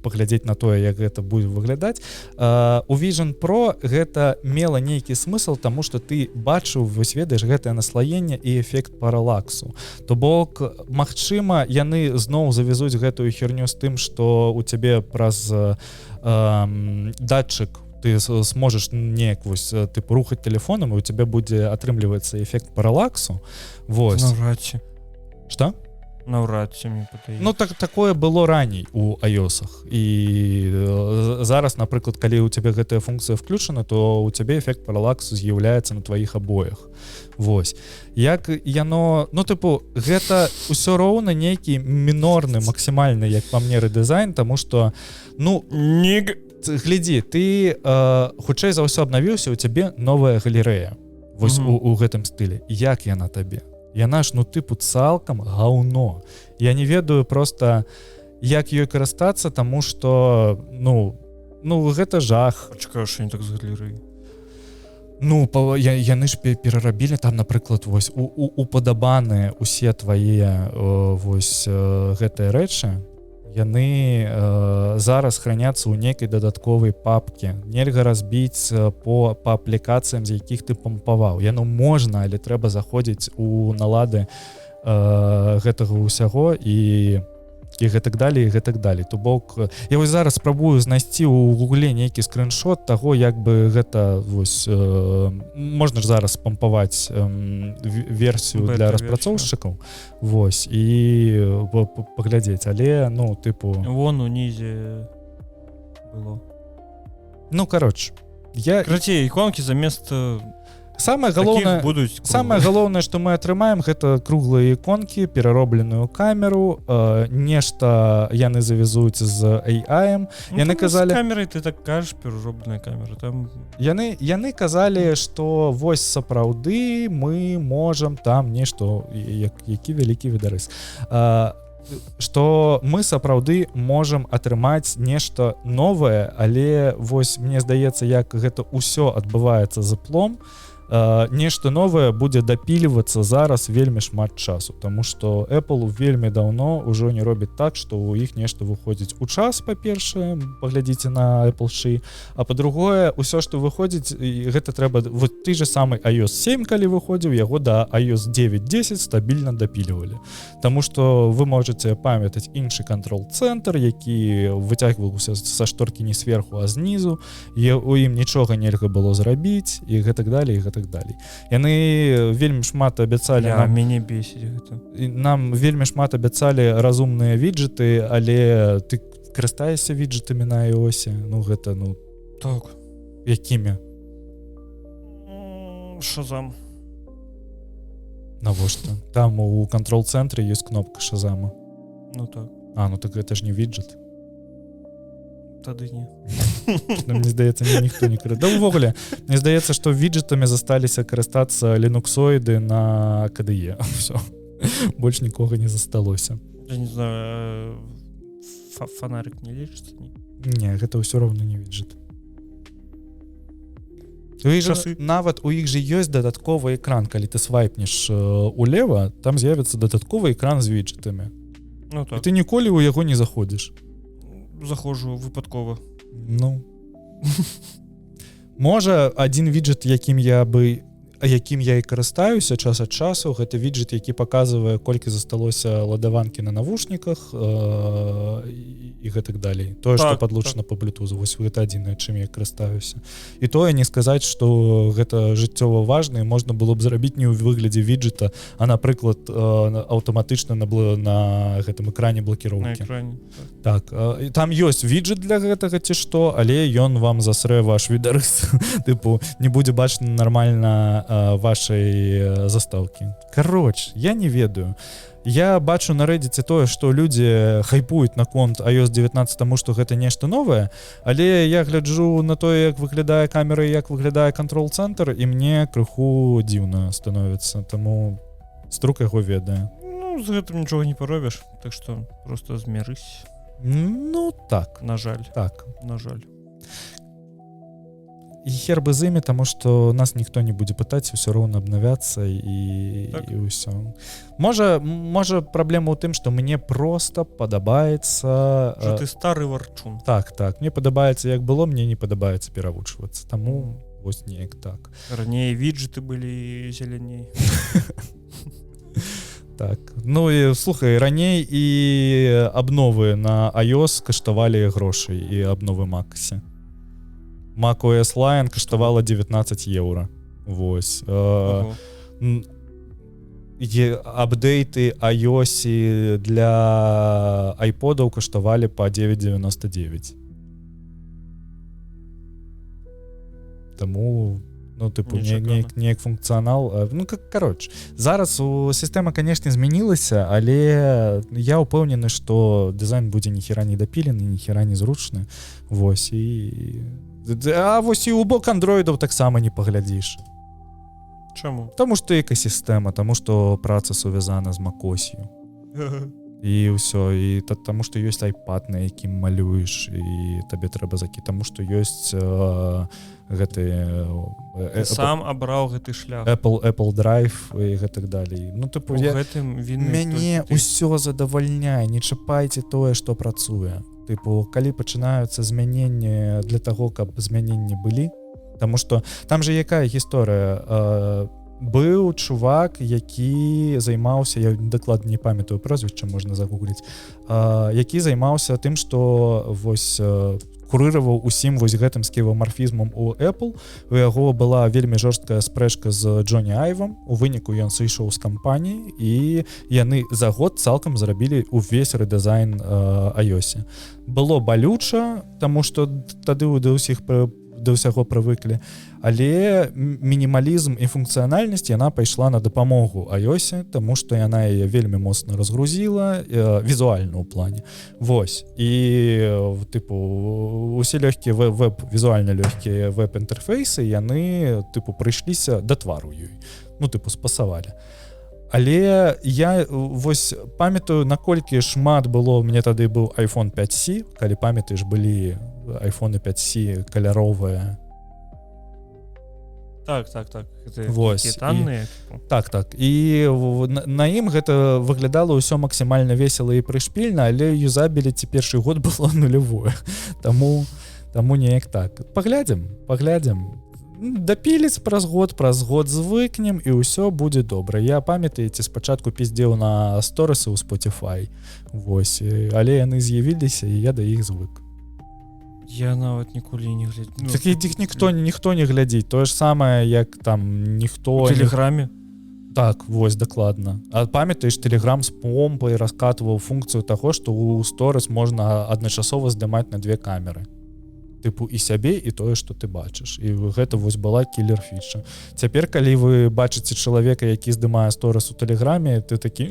S1: паглядзець на тое, як гэта будзе выглядаць. У Vision Pro гэта мела нейкі смысл, таму што ты бачыў, вось ведаеш, гэтае наслаенне і эфект паралаксу. То бок, магчыма, яны зноў завязуць гэтую херню з тым, што у цябе праз датчык ты сможешь неяк вось тыпу рухаць телефоном, і у тебя будзе атрымліваецца эфект паралаксу. Вось.
S2: Наўрад ці.
S1: Што?
S2: Наўрад ці мне падаецца.
S1: Ну так такое было раней у iOS-ах. І зараз, напрыклад, калі у цябе гэтая функцыя включана, то у цябе эфект паралаксу з'яўляецца на тваіх абоях. Вось. Як яно, ну тыпу, гэта ўсё роўна нейкі мінорны максімальны, як па мне, рэдызайн, таму што, ну, глядзі, ты хутчэй за ўсё абнавіўся, у цябе новая галерэя вось у гэтым стылі. Як яна табе? Яна ж, ну, тыпу, цалкам гаўно. Я не ведаю просто, як ёй карыстацца, таму што, ну, гэта жах.
S2: Пачакаю, што не так з галерэі.
S1: Ну, яны ж перарабілі там, напрыклад, вось упадабаныя усе твае вось гэтыя рэчы. Яны зараз храняцца ў нейкай дадатковай папкі. Нельга разбіць по аплікацыям, з якіх ты пампаваў. Яно можна, але трэба заходзіць у налады гэтага ўсяго і гэтак далей, і гэтак далей. То бок, я вось зараз спрабую знайсці ў гугле нейкі скриншот таго, як бы гэта вось можна ж зараз пампаваць версію для распрацоўшчыкаў. Вось, і паглядзець, але, ну, тыпу...
S2: Вон унізе было.
S1: Ну, кароч,
S2: Карацей, іконкі замест...
S1: Самае галоўнае, што мы атрымаем, гэта круглыя іконкі, пераробленую камеру, нешта яны завязуць з AI-ем. Яны казалі...
S2: З камерай ты так кажаш, пераробленая камера. Там...
S1: Яны казалі, што вось сапраўды мы можам там нешта, які вялікі відарыс. што мы сапраўды можам атрымаць нешта новае, але вось мне здаецца, як гэта ўсё адбываецца з Apple, нешта новае будзе дапільвацца зараз вельмі шмат часу, таму што Apple вельмі даўно ўжо не робіць так, што ў іх нешта выходзіць у час, па-першае, паглядзіце на Apple Ши, а па-другое, ўсё, што выходзіць, гэта трэба, вот ты же самы iOS 7, калі выходзіў, яго да iOS 9-10 стабільна дапільвалі. Таму што вы можаце памятаць іншы кантрол-цэнтр, які выцягваўся са шторкі не сверху, а знізу, у ім нічога нельга было зрабіць, і гэтак далей, і гэтак далей. Яны вельмі шмат абяцалі
S2: нам... Мяне бесіць гэта.
S1: Нам вельмі шмат абяцалі разумныя виджеты, але ты карыстаешся виджетамі на iOS? Ну гэта, ну...
S2: Так.
S1: Якімі?
S2: Шазам.
S1: Навошта? Там у кантрол-цэнтры ёсць кнопка Шазама.
S2: Ну так.
S1: Ну так гэта ж не виджет.
S2: Тады не.
S1: Мне здаецца, ніхто не карыстаецца. Да ўвогуле, мне здаецца, што виджетамі засталіся карыстацца лінуксоіды на KDE. Всё. Больш нікога не засталося.
S2: Я не знаю, фонарик не лічыцца?
S1: Не, гэта ўсё роўна не виджет. Нават у іх жа ёсць дадатковы экран, калі ты свайпнеш улева, там з'явіцца дадатковы экран з виджетамі.
S2: Ну так.
S1: І ты ніколі ў яго не заходзіш.
S2: Заходжу выпадкова.
S1: Ну. Можа, адзін виджет, якім я і карыстаюся час ад часу, гэта виджет, які паказвае, колькі засталося ладаванкі на навушніках і гэтак далей. Тое, што падлучана па Bluetooth. Вось гэта адзінае, чым я карыстаюся. І тое не сказаць, што гэта жыццёва важна, і можна было б зрабіць не ў выглядзе виджета, а, напрыклад, аўтаматычна на гэтым экране блакіроўкі.
S2: На экране.
S1: Так. Там ёсць виджет для гэтага ці што, але ён вам засрэ ваш відарыс. Тыпу, не будзе бачна нармальна вашай застаўкі. Кароч, я не ведаю. Я бачу на Reddit тое, што людзі хайпуюць наконт iOS 19, таму што гэта нешта новае, але я гляджу на тое, як выглядае камера і як выглядае кантрол-цэнтр, і мне крыху дзіўна становіцца, таму струк яго ведае.
S2: Ну, з гэтым нічога не паробіш, так што просто змірысь.
S1: Ну, так.
S2: На жаль.
S1: Так.
S2: На жаль.
S1: І хер бы з імі, таму што нас ніхто не будзе пытаць, усё роўна абнавяцца і ўсё. Можа, праблема ў тым, што мне проста падабаецца...
S2: Што ты стары варчун.
S1: Так. Мне падабаецца, як было, мне не падабаецца перавучвацца. Таму вось неяк так.
S2: Раней виджеты былі зеляней.
S1: Так. Ну і слухай, раней і абновы на iOS каштавалі грошай, і абновы Максе. macOS Lion каштавала 19 евро. Вось. Апдейты iOS для iPod'аў каштавалі па 9,99. Таму, ну, тыпу, неяк функцыянал. Ну, кароч, зараз сістэма, канешне, змянілася, але я ўпэўнены, што дызайн будзе ніхера не дапілены, ніхера не зручны. Вось, і... А вось і ў бок андроідаў таксама не паглядзіш.
S2: Чаму?
S1: Таму што экасістэма, таму што праца сувязана з macOS-ю. І ўсё, і таму што ёсць iPad, на якім малюеш, і табе трэба таму што ёсць гэты...
S2: Ты сам абраў гэты шлях.
S1: Apple Drive і гэтак далей. Ну, тыпу, мяне ўсё задавальняе, не чапайце тое, што працуе. Тыпу, калі пачынаюцца змяненні для таго, каб змяненні былі, таму што там жа якая гісторыя, быў чувак, які займаўся, я дакладна не памятаю прозвішча, можна загугліць, які займаўся тым, што вось курыраваў усім вось гэтым скевамарфізмам у Apple. У яго была вельмі жорсткая спрэчка з Джоні Айвам. У выніку ён сышоў з кампаніі, і яны за год цалкам зрабілі ўвесь рэдызайн iOS. Было балюча, таму што тады да ўсяго прывыклі, але мінімалізм і функцыянальнасць яна пайшла на дапамогу iOS, таму што яна яе вельмі моцна разгрузіла візуальна ў плане. Вось. І тыпу усе лёгкія візуальна лёгкія веб-інтэрфейсы, яны тыпу прыйшліся да твару ёй. Ну, тыпу спасавалі. Але я вось памятаю, наколькі шмат было, мне тады быў iPhone 5C, калі памятаеш, былі iPhone 5C каляровыя.
S2: Так.
S1: Вось,
S2: титанные.
S1: Так. І на ім гэта выглядала ўсё максімальна весела і прышпільна, але юзабіліці першы год было нулявое. Таму неяк так. Паглядзім. Дапіліць праз год звыкнем, і ўсё будзе добра. Я, памятаеце, спачатку піздзеў на сторысы ў Spotify. Вось, але яны з'явіліся, і я да іх звык.
S2: Я нават ніколі не глядзеў.
S1: Так іх ніхто не глядзіць. Тое ж самае, як там ніхто...
S2: У Тэлеграме?
S1: Так, вось, дакладна. А памятаеш, Тэлеграм з помпай раскатваў функцыю таго, што ў сторыс можна адначасова здымаць на 2 камеры. Тыпу і сябе, і тое, што ты бачыш. І гэта вось была кілер-фіча. Цяпер, калі вы бачыце чалавека, які здымае сторыс у Тэлеграме, ты такі...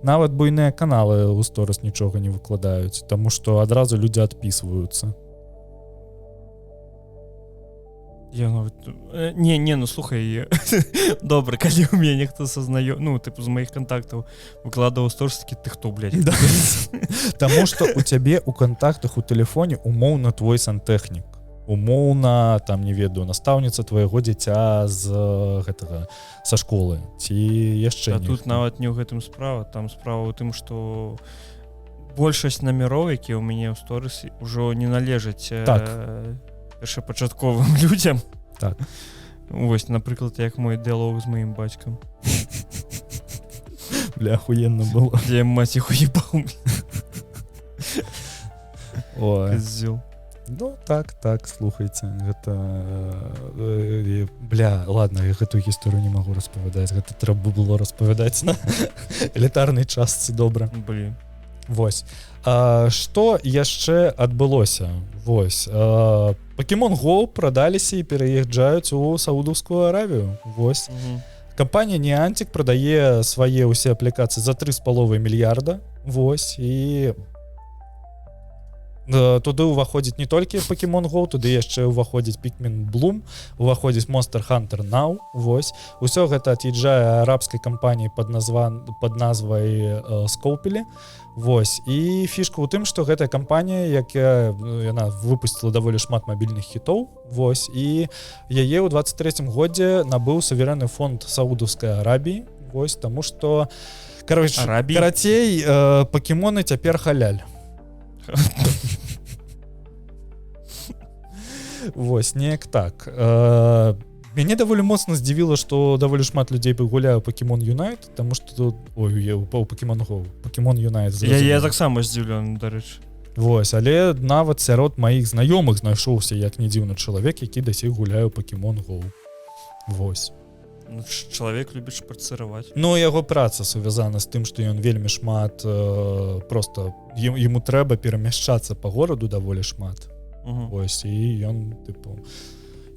S1: Нават буйныя каналы ў сторыс нічога не выкладаюць, таму што адразу людзі адпісваюцца.
S2: Я нават... Ну слухай, добра, калі ў мяне нехто сазнаю, з маіх кантактаў выкладаў сторыс, такі, ты хто, блядь?
S1: Таму што у цябе ў кантактах у тэлефоне умоўна твой сантэхнік. Умоўна, там, не ведаю, настаўніца твайго дзіця з гэтага, са школы, ці яшчэ
S2: нехто. Тут нават не ў гэтым справа, там справа ў тым, што большасць намяроў, якія ў мяне ў сторысы, ўжо не належаць першапачатковым людзям.
S1: Так.
S2: Вось, напрыклад, як мой дыалог з маім бацькам.
S1: Бля, ахуенна было.
S2: Я маці хуебаў.
S1: Ой.
S2: Козёл.
S1: Ну, так, слухайце, гэта... Бля, ладно, я гэтую гісторыю не магу распавядаць, гэта трэба было распавядаць на элітарнай частцы, добра.
S2: Блин.
S1: Вось. Што яшчэ адбылося? Вось. Pokemon Go прадаліся і пераязджаюць у Саудаўскую Аравію. Вось. Кампанія Niantic прадае свае ўсе аплікацыі за 3,5 мільярда. Вось. І... туды ўваходзіць не толькі Pokemon Go, туды яшчэ ўваходзіць Pikmin Bloom, ўваходзіць Monster Hunter Now, вось. Усё гэта ад'язджае арабскай кампаніі пад назвай Scopely, вось. І фішка ў тым, што гэтая кампанія, яна выпусціла даволі шмат мабільных хітоў, вось, і яе ў 23-м годзе набыў суверэнны фонд Саудаўскай Арабіі, вось, таму што, карацей, пакемоны цяпер халяль. Вось, неяк так. Мяне даволі моцна здзівіла, што даволі шмат людзей гуляе Pokemon Unite, таму што тут... Pokemon Go. Pokemon Unite.
S2: Я таксама здзіўлены, дарэчы.
S1: Вось, але нават сярод маіх знаёмых знайшоўся, як не дзіўны чалавек, які дасюль гуляе Pokemon Go. Вось.
S2: Чалавек любіць шпацыраваць.
S1: Ну, яго праца сувязана з тым, што ён вельмі шмат, проста яму трэба перамяшчацца па гораду даволі шмат. Вось, і ён, тыпу,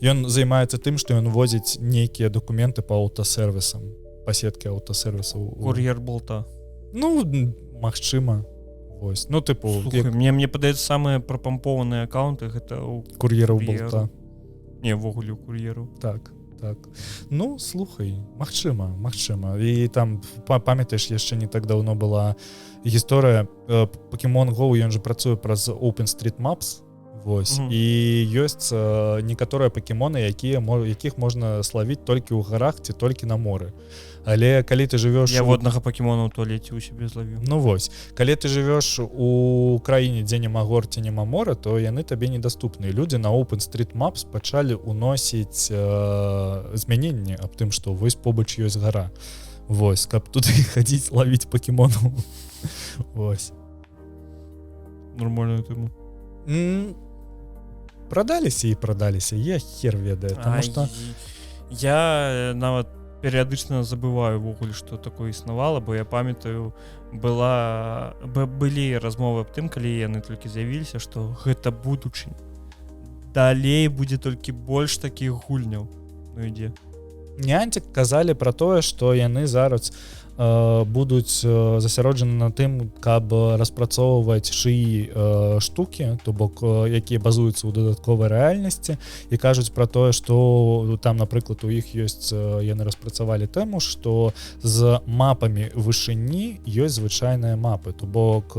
S1: ён займаецца тым, што ён возіць нейкія дакументы па аўтасервісам, па сетке аўтасервісаў.
S2: Кур'ер болта.
S1: Ну, магчыма. Вось, ну, тыпу...
S2: Слухай, мне падаецца, самыя прапампованыя аккаунты гэта ў
S1: кур'ераў болта.
S2: Не, ввогуле ў кур'еру.
S1: Так. Ну, слухай, магчыма. І там, памятаеш, яшчэ не так даўно была гісторыя Pokemon Go, ён жа працуе праз OpenStreetMaps, вось, і ёсць некаторыя пакемоны, якіх можна славіць толькі ў гарах ці толькі на моры. Але калі ты жывеш...
S2: Я воднага пакемона ў туалеце ў сябе злавіў.
S1: Ну вось, калі ты жывеш у краіне, дзе няма гор ці няма мора, то яны табе недаступныя. Людзі на OpenStreetMaps пачалі ўносіць змяненні аб тым, што вось побач ёсць гара. Вось, каб туды хадзіць лавіць пакемонаў. Вось.
S2: Нормальная тэма.
S1: Прадаліся, я хер ведаю, таму што...
S2: Я нават перыядычна забываю ввогуле, што такое існавала, бо я памятаю, былі размовы аб тым, калі яны толькі з'явіліся, што гэта будучынь. Далей будзе толькі больш такіх гульняў. Ну ідзе.
S1: Niantic казалі пра тое, што яны зараз будуць засяроджаны на тым, каб распрацоўваць шыі штукі, то бок якія базуюцца ў дадатковай рэальнасці, і кажуць пра тое, што там, напрыклад, у іх ёсць, яны распрацавалі тэму, што з мапамі вышыні ёсць звычайныя мапы, то бок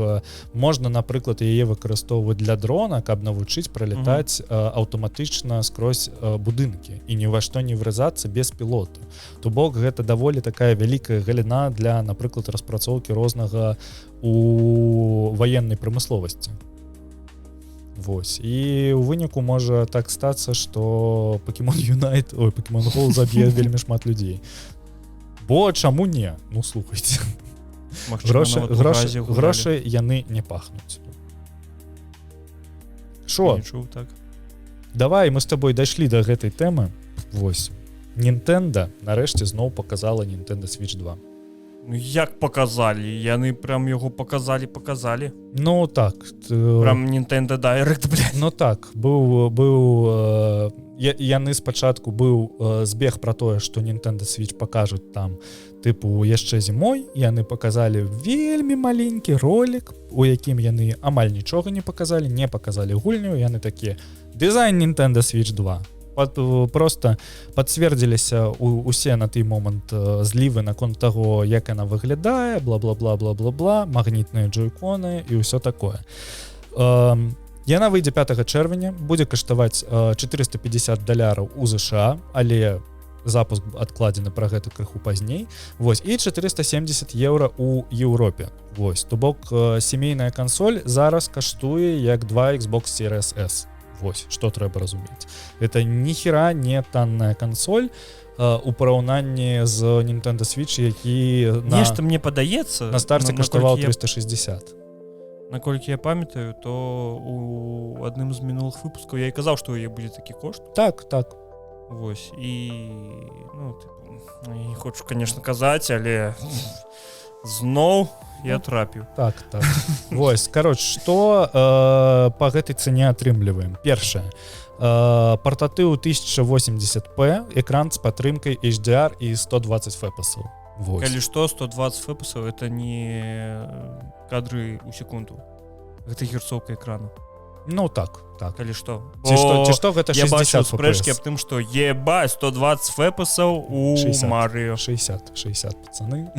S1: можна, напрыклад, яе выкарыстоўваць для дрона, каб навучыць пралетаць аўтаматычна скрозь будынкі і ні ва што не врызацца без пілота. То бок гэта даволі такая вялікая галіна для, напрыклад, распрацоўкі рознага у ваеннай прамысловасці. Вось. І ў выніку можа так стацца, што Pokemon Unite, Pokemon Go заб'е вельмі шмат людзей. Бо чаму не? Ну, слухайце. Грошы яны не пахнуць. Шо?
S2: Так.
S1: Давай, мы з табой дайшлі да гэтай тэмы. Вось. Nintendo нарэшце зноў показала Nintendo Switch 2.
S2: Ну як показалі? Яны прям яго показалі.
S1: Ну так.
S2: Прям Nintendo Direct, блядь.
S1: Ну так, яны спачатку быў збег пра тое, што Nintendo Switch пакажуць там тыпу яшчэ зімой. Яны показалі вельмі маленькі ролик, у якім яны амаль нічога не показалі гульню. Яны такія: дызайн Nintendo Switch 2. Просто пацвердзіліся усе на той момант злівы наконт таго, як яна выглядае, бла-бла-бла-бла-бла-бла, магнітныя джойконы і ўсё такое. Яна выйдзе 5 чэрвеня, будзе каштаваць $450 у ЗША, але запуск адкладзены пра гэта крыху пазней. Вось, і 470 евро у Еўропе. Вось, то бок сямейная кансоль зараз каштуе як 2 Xbox Series S. Вось, што трэба разумець. Гэта ніхера не танная кансоль у параўнанні з Nintendo Switch, які
S2: нешта мне падаецца
S1: на старце каштаваў 360.
S2: Наколькі я памятаю, то у адным з мінулых выпускаў я і казаў, што у яе будзе такі кошт.
S1: Так.
S2: Вось, і ну, типу, не хочу, конечно, казаць, але зноў я трапіў.
S1: Так. Вось, кароч, што па гэтай цэне атрымліваем? Першае. Партатыў 1080p, экран з падтрымкай HDR і 120 фпс.
S2: Калі што, 120 фпс это не кадры ў секунду. Гэта герцоўка экрана.
S1: Ну так.
S2: Калі што.
S1: Ці што гэта 60
S2: я бачу спрэчкі аб тым, што ебать 120 фпсаў у Марыо.
S1: 60, пацаны.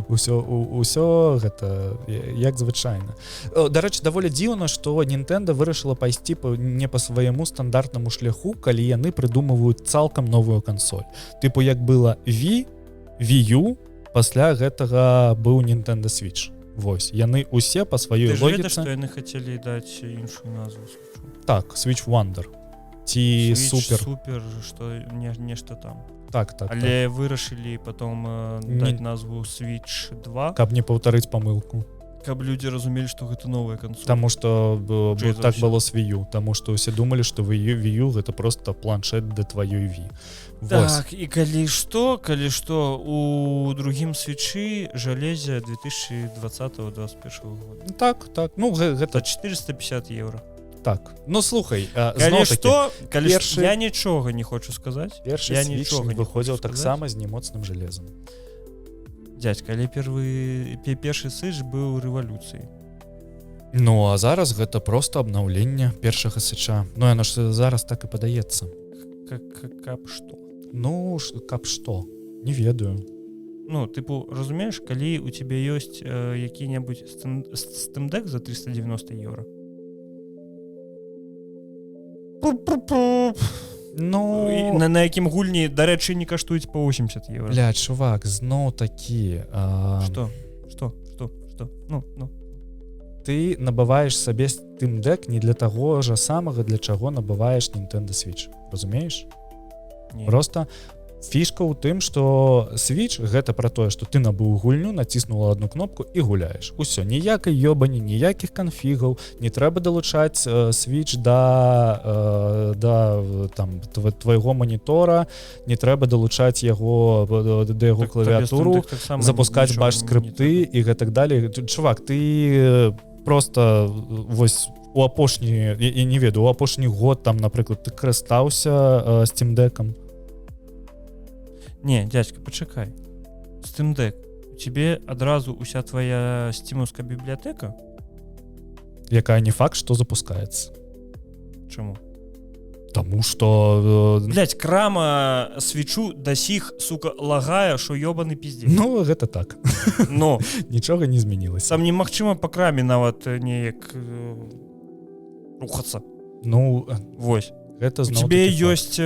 S1: Усё гэта як звычайна. Дарэчы, даволі дзіўна, што Nintendo вырашыла пайсці не па свайму стандартнаму шляху, калі яны прыдумваюць цалкам новую кансоль. Тыпу як была Wii U, пасля гэтага быў Nintendo Switch. Вось, яны усе па сваёй логіцы.
S2: Ты ж ведаеш, што яны хацелі даць іншую назву Switch?
S1: Так, Switch Wonder. Ці
S2: Switch Super, што нешта там.
S1: Так.
S2: Але вырашылі потом даць назву Switch 2.
S1: Каб не паўтарыць памылку.
S2: Каб людзі разумелі, што гэта новая кансоль.
S1: Таму што так было з Wii U. Таму што ўсе думалі, што Wii U гэта просто планшет для тваёй Wii.
S2: Так, і калі што, у другім свічы жалезе 2020-2021 года.
S1: Так. Ну, гэта
S2: 450 евро.
S1: Так. Ну, слухай,
S2: калі што, я нічога не хочу сказаць.
S1: Першы Switch выходзіў таксама з немоцным жалезам.
S2: Дядька, але першы Switch быў рэвалюцыяй.
S1: Ну, а зараз гэта просто абнаўленне першага Switchа. Ну, яно ж зараз так і падаецца.
S2: Каб што?
S1: Ну, каб што? Не ведаю.
S2: Ну, тыпу, разумееш, калі у цябе ёсць які-небудзь Steam Deck за 390 евро? Ну, на якім гульні, дарэчы, не каштуюць па 80 евро.
S1: Бля, чувак, зноў такі...
S2: Што? Ну.
S1: Ты набываеш сабе Steam Deck не для таго ж самага, для чаго набываеш Nintendo Switch. Разумееш?
S2: Не.
S1: Просто фішка ў тым, што Switch гэта пра тое, што ты набыў гульню, націснуў адну кнопку і гуляеш. Усё, ніякай ёбані, ніякіх канфігаў, не трэба далучаць Switch да там твайго манітора, не трэба далучаць яго да яго клавіатуру, запускаць баш скрипты і гэтак далей. Чувак, ты просто вось у апошні, я не ведаю, у апошні год там, напрыклад, ты карыстаўся Steam Deck'ам?
S2: Не, дядька, пачакай. Steam Deck, у тебе адразу уся твоя стимовская библиотека?
S1: Якая не факт, что запускается.
S2: Чему?
S1: Тому что
S2: Блять, крама свечу до сих, сука, лагая, шо ёбаный пиздец.
S1: ну гэта так.
S2: Но
S1: Нічога не змянілася.
S2: там немагчыма па краме нават неяк рухацца.
S1: Ну
S2: Вось.
S1: гэта
S2: У
S1: зноў
S2: тебе
S1: такі факт.
S2: ёсць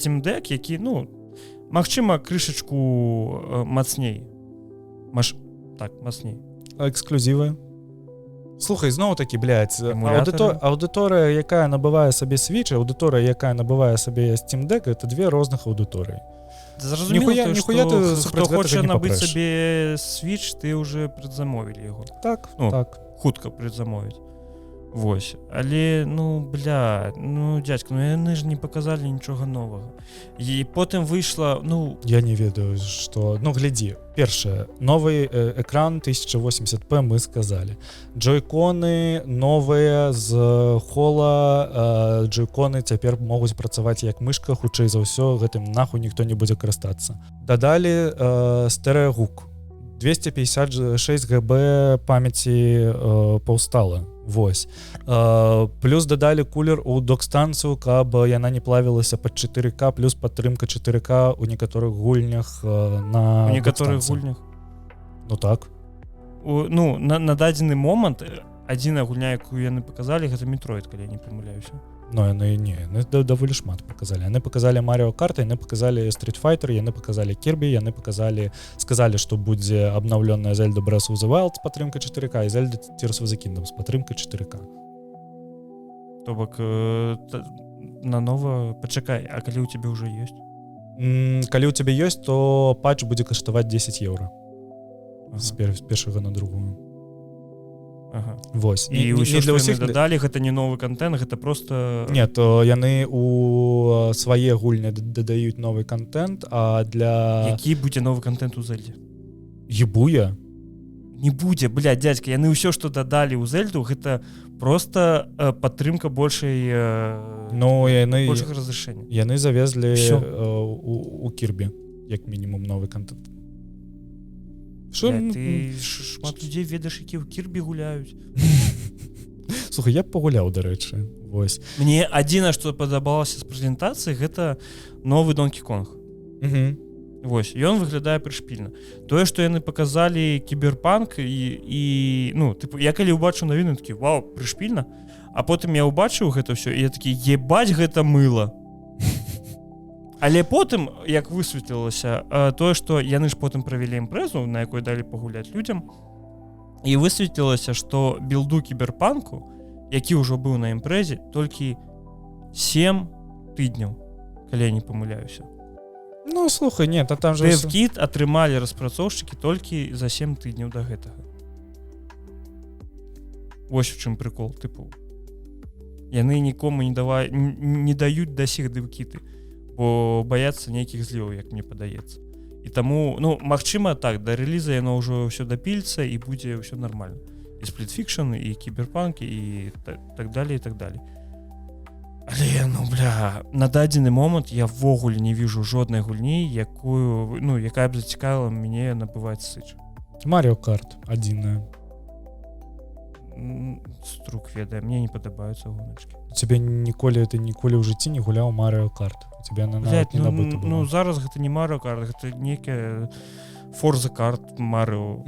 S2: Steam Deck, які, ну, магчыма, крышачку мацней. Так, мацней.
S1: Эксклюзівы. Слухай, зноў такі, блядь,
S2: Эмулятары?
S1: аўдыторыя, якая набывае сабе Switch, аўдыторыя, якая набывае сабе Steam Deck, это две розных аўдыторыі.
S2: Зразумела,
S1: Ніхуя ты
S2: хто
S1: супраць
S2: хоча
S1: гэтага не
S2: набыць
S1: папрэш.
S2: сабе Switch, ты уже прадзамовілі яго.
S1: Так,
S2: Ну.
S1: так.
S2: Хутка прадзамовіць. Вось. Але, ну, бля, ну, дзядзька, ну яны ж не паказалі нічога новага. І потым выйшла, ну,
S1: Я не ведаю, што... Ну, глядзі. Першае, новы экран 1080p мы сказалі. Джойконы новыя з хола, джойконы цяпер могуць працаваць як мышка, хутчэй за ўсё, гэтым нахуй ніхто не будзе карыстацца. Дадалі стэрэагук. 256 ГБ памяці паўстала. Вось. Плюс дадалі кулер у док-станцыю, каб яна не плавілася пад 4К, плюс падтрымка 4К у некаторых гульнях на
S2: у некаторых
S1: док-станцыі.
S2: гульнях.
S1: Ну так.
S2: Ну, на дадзены момант адзіная гульня, якую яны паказалі, гэта Metroid, калі я не памыляюся.
S1: Ну, яны даволі шмат паказалі. Яны паказалі Mario Kart, яны паказалі Street Fighter, яны паказалі Kirby, яны сказалі, што будзе абнаўлёная Zelda Breath of the Wild з падтрымкай 4К і Zelda Tears of the Kingdom з падтрымкай 4К.
S2: То бок нанова... Пачакай, а калі ў цябе ўжо ёсць?
S1: Калі ў цябе ёсць, то патч будзе каштаваць 10 еўра. З першага на другую.
S2: Ага.
S1: Вось.
S2: І ўсё, што яны дадалі, гэта не новы контент, гэта просто...
S1: Не, то яны у свае гульні дадаюць новы контент, а для...
S2: Які будзе новы контент у Зельдзе?
S1: Ебуя?
S2: Не будзе, бля, дзядзька, яны ўсё, што дадалі ў Зельду, гэта просто падтрымка большай... большых разрешэння.
S1: Яны завезлі у Kirby, як мінімум, новы контент.
S2: Ты шмат людзей ведаеш, які ў Kirby гуляюць.
S1: Слухай, я б пагуляў, дарэчы. Вось.
S2: Мне адзінае, што падабалася з прэзентацыі, гэта новы Donkey Kong. Вось, ён выглядае прышпільна. Тое, што яны паказалі кіберпанк і ну, тыпу, я калі ўбачыў навіну, такі, вау, прышпільна. А потым я ўбачыў гэта ўсё, і я такі, ебаць, гэта мыла. Але потым, як высветлілася, тое, што яны ж потым правялі імпрэзу, на якой далі пагуляць людзям, і высветлілася, што білду кіберпанку, які ўжо быў на імпрэзе, толькі 7 тыдняў, калі я не памыляюся.
S1: Ну, слухай, нет, а там же...
S2: DevKit атрымалі распрацоўшчыкі толькі за 7 тыдняў да гэтага. Вось у чым прыкол, тыпу. Яны нікому не даюць да сіх DevKiты, бо баяцца нейкіх злёў, як мне падаецца. І таму, ну, магчыма, так, да рэліза яно ўжо ўсё дапільцца і будзе ўсё нармальна. І сплітфікшн, і кіберпанк, і так далее, і так далее. Але, ну, бля, на дадзены момант я ввогуле не вижу жоднай гульні, якая б зацікавіла мяне набываць Switch.
S1: Mario Kart адзіная.
S2: Струк ведае, мне не падабаюцца гоначкі.
S1: Ты ніколі ў жыцці не гуляў Mario Kart. У тебя она нават не набыта была.
S2: Ну, зараз гэта не Mario Kart, гэта некая Forza Kart Mario.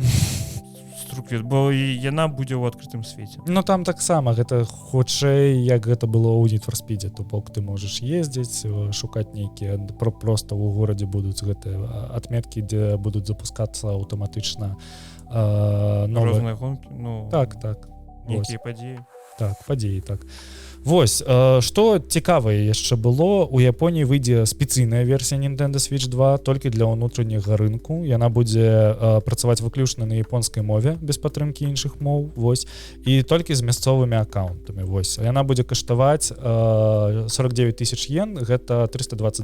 S2: Струк ведае, бо яна будзе ў адкрытым свеце.
S1: Ну, там таксама, гэта хутчэй, як гэта было ў Need for Speed. То бок ты можаш ездзіць, шукаць нейкія, проста ў горадзе будуць гэтыя адметкі, дзе будуць запускацца аўтаматычна новыя...
S2: Розныя гонкі, ну...
S1: Так.
S2: Нейкія падзеі.
S1: Так, падзеі, так. Вось, што цікавае яшчэ было, у Японіі выйдзе спецыйная версія Nintendo Switch 2 толькі для ўнутранняга рынку. Яна будзе працаваць выключна на японскай мове, без падтрымкі іншых моў, вось, і толькі з мясцовымі аккаунтамі, вось. Яна будзе каштаваць 49 000 йен, гэта $320.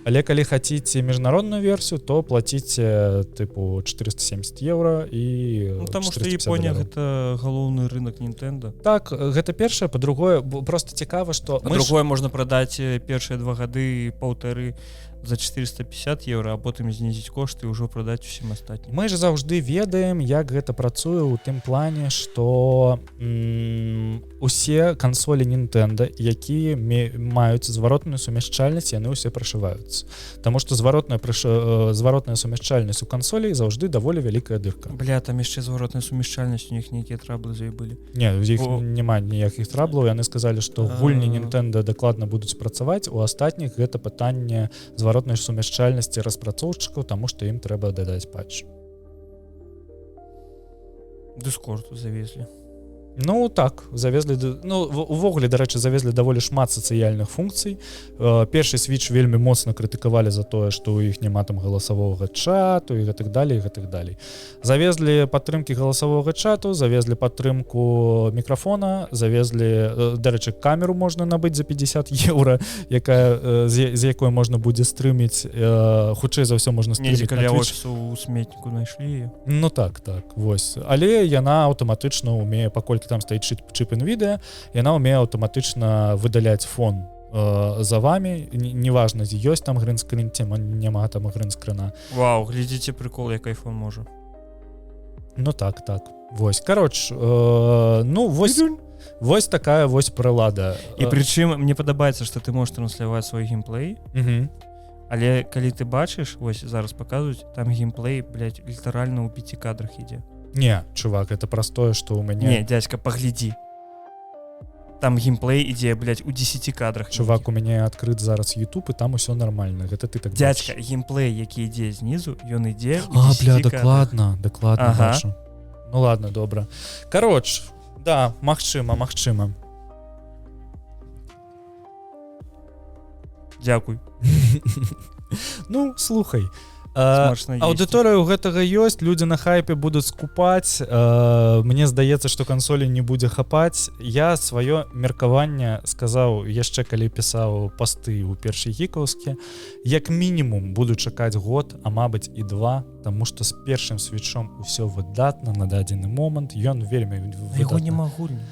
S1: Але калі хаціце міжнародную версію, то плаціце тыпу 470 еўра і
S2: ну, таму што Японія гэта галоўны рынок Nintendo.
S1: Так, гэта першае, па-другое, проста цікава, што
S2: па-другое можна прадаць першыя 2 гады 1,5 за 450 евро, а потым знізіць кошты і ўжо прадаць усім астатнім.
S1: Мы ж заўжды ведаем, як гэта працуе ў тым плане, што усе кансолі Nintendo, якія маюць зваротную сумяшчальнасць, яны ўсе прашываюцца. Таму што зваротная сумяшчальнасць у кансолей заўжды даволі вялікая дырка.
S2: Бля, там яшчэ зваротная сумяшчальнасць, у них нейкія траблы з ёй былі.
S1: Не, у іх няма ніякіх траблаў, яны сказалі, што гульні Nintendo дакладна будуць працаваць, у астатніх гэта пытанне зваротнай сумяшчальнасці распрацоўшчыкаў, таму што ім трэба дадаць патч.
S2: Дыскорду завезлі.
S1: Ну так, завезлі, ну увогуле, дарэчы, завезлі даволі шмат сацыяльных функцый. Першы Switch вельмі моцна крытыкавалі за тое, што ў іх няма там галасавога чату і гэтак далей, і гэтак далей. Завезлі падтрымкі галасавога чату, завезлі падтрымку мікрафона, завезлі, дарэчы, камеру можна набыць за 50 евро, якая, з якой можна будзе стрыміць, хутчэй за ўсё можна стрыміць
S2: на Twitch. У сметніку знайшлі.
S1: Ну так, вось. Але яна аўтаматычна умее, паколькі там стаіць чып NVIDIA, яна умее аўтаматычна выдаляць фон за вами, неважна, ёсць там гринскрин, ці няма там гринскрина.
S2: Вау, глядзіце прикол, як iPhone можа.
S1: Ну так, вось. Кароч, ну вось такая вось прылада.
S2: І прычым мне падабаецца, што ты можаш трансляваць свой геймплей, але калі ты бачыш, вось зараз паказваюць, там геймплей, блядь, літаральна ў 5 кадрах ідзе.
S1: Не, чувак, это простое, что у меня...
S2: Не, дядька, погляди. Там геймплей ідзе, блядь, у 10 кадрах.
S1: Чувак, у меня открыт зараз YouTube, и там усё нормально. Это ты так
S2: дядька, бачиш. Геймплей, які ідзе знизу, ён ідзе у 10
S1: бля,
S2: кадрах.
S1: докладно бачу. Ну ладно, добра. Короче, да, магчыма.
S2: Дзякуй.
S1: Ну, слухай. Аўдыторыя ў гэтага ёсць, людзі на хайпе будуць скупаць, мне здаецца, што кансолі не будзе хапаць. Я сваё меркаванне сказаў яшчэ калі пісаў пасты ў першай гікаўскі, як мінімум буду чакаць год, а мабыць і 2, таму што з першым свічом усё выдатна на дадзены момант, ён вельмі выдатна.
S2: Яго няма гульні.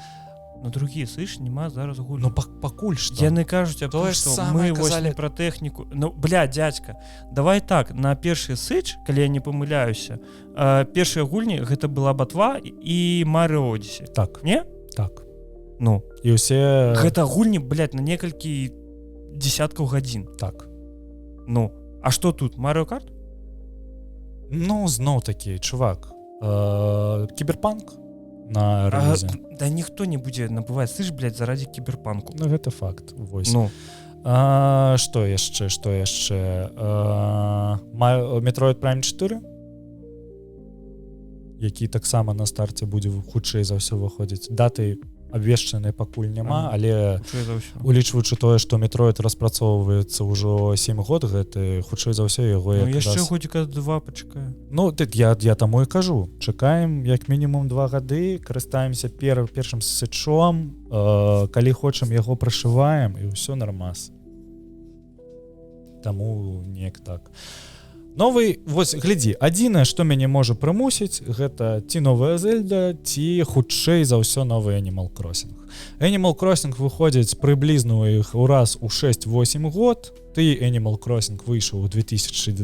S2: На другі, слышь, нема зараз гульні.
S1: Ну пакуль што.
S2: Яны кажуць аб тое, што мы вось не пра тэхніку. Ну, бля, дядька, давай так, на першы Switch, калі я не памыляюся, першыя гульні гэта была Ботва і Mario Odyssey.
S1: Так.
S2: Не?
S1: Так.
S2: Ну.
S1: І ўсе...
S2: Гэта гульні, блядь, на некалькі десяткаў гадзін.
S1: Так.
S2: Ну, а што тут, Mario Kart?
S1: Ну, зноў такі, чувак. Кіберпанк? На рэлізе.
S2: Да ніхто не будзе набываць, слышь, блядь, заради кіберпанку.
S1: Ну гэта факт, вось.
S2: Ну.
S1: Што яшчэ? Metroid Prime 4, які таксама на старце будзе хутчэй за ўсё выходзіць. Даты абвешчанай пакуль няма, але улічваючы тое, што Metroid распрацоўваецца ўжо 7 год, гэты хутчэй за ўсё яго
S2: якраз... Ну яшчэ годзіка 2 пачакаю.
S1: Ну я таму і кажу, чакаем як мінімум 2 гады, карыстаемся першым сычом, калі хочам яго прашываем і ўсё нармаз. Таму неяк так. Новый, вось, глядзі, адзінае, што мяне можа прымусіць, гэта ці новая Зельда, ці хутчэй за ўсё новы Animal Crossing. Animal Crossing выходзіць прыблізна ў іх у раз у 6-8 год. Ты Animal Crossing выйшаў у 2020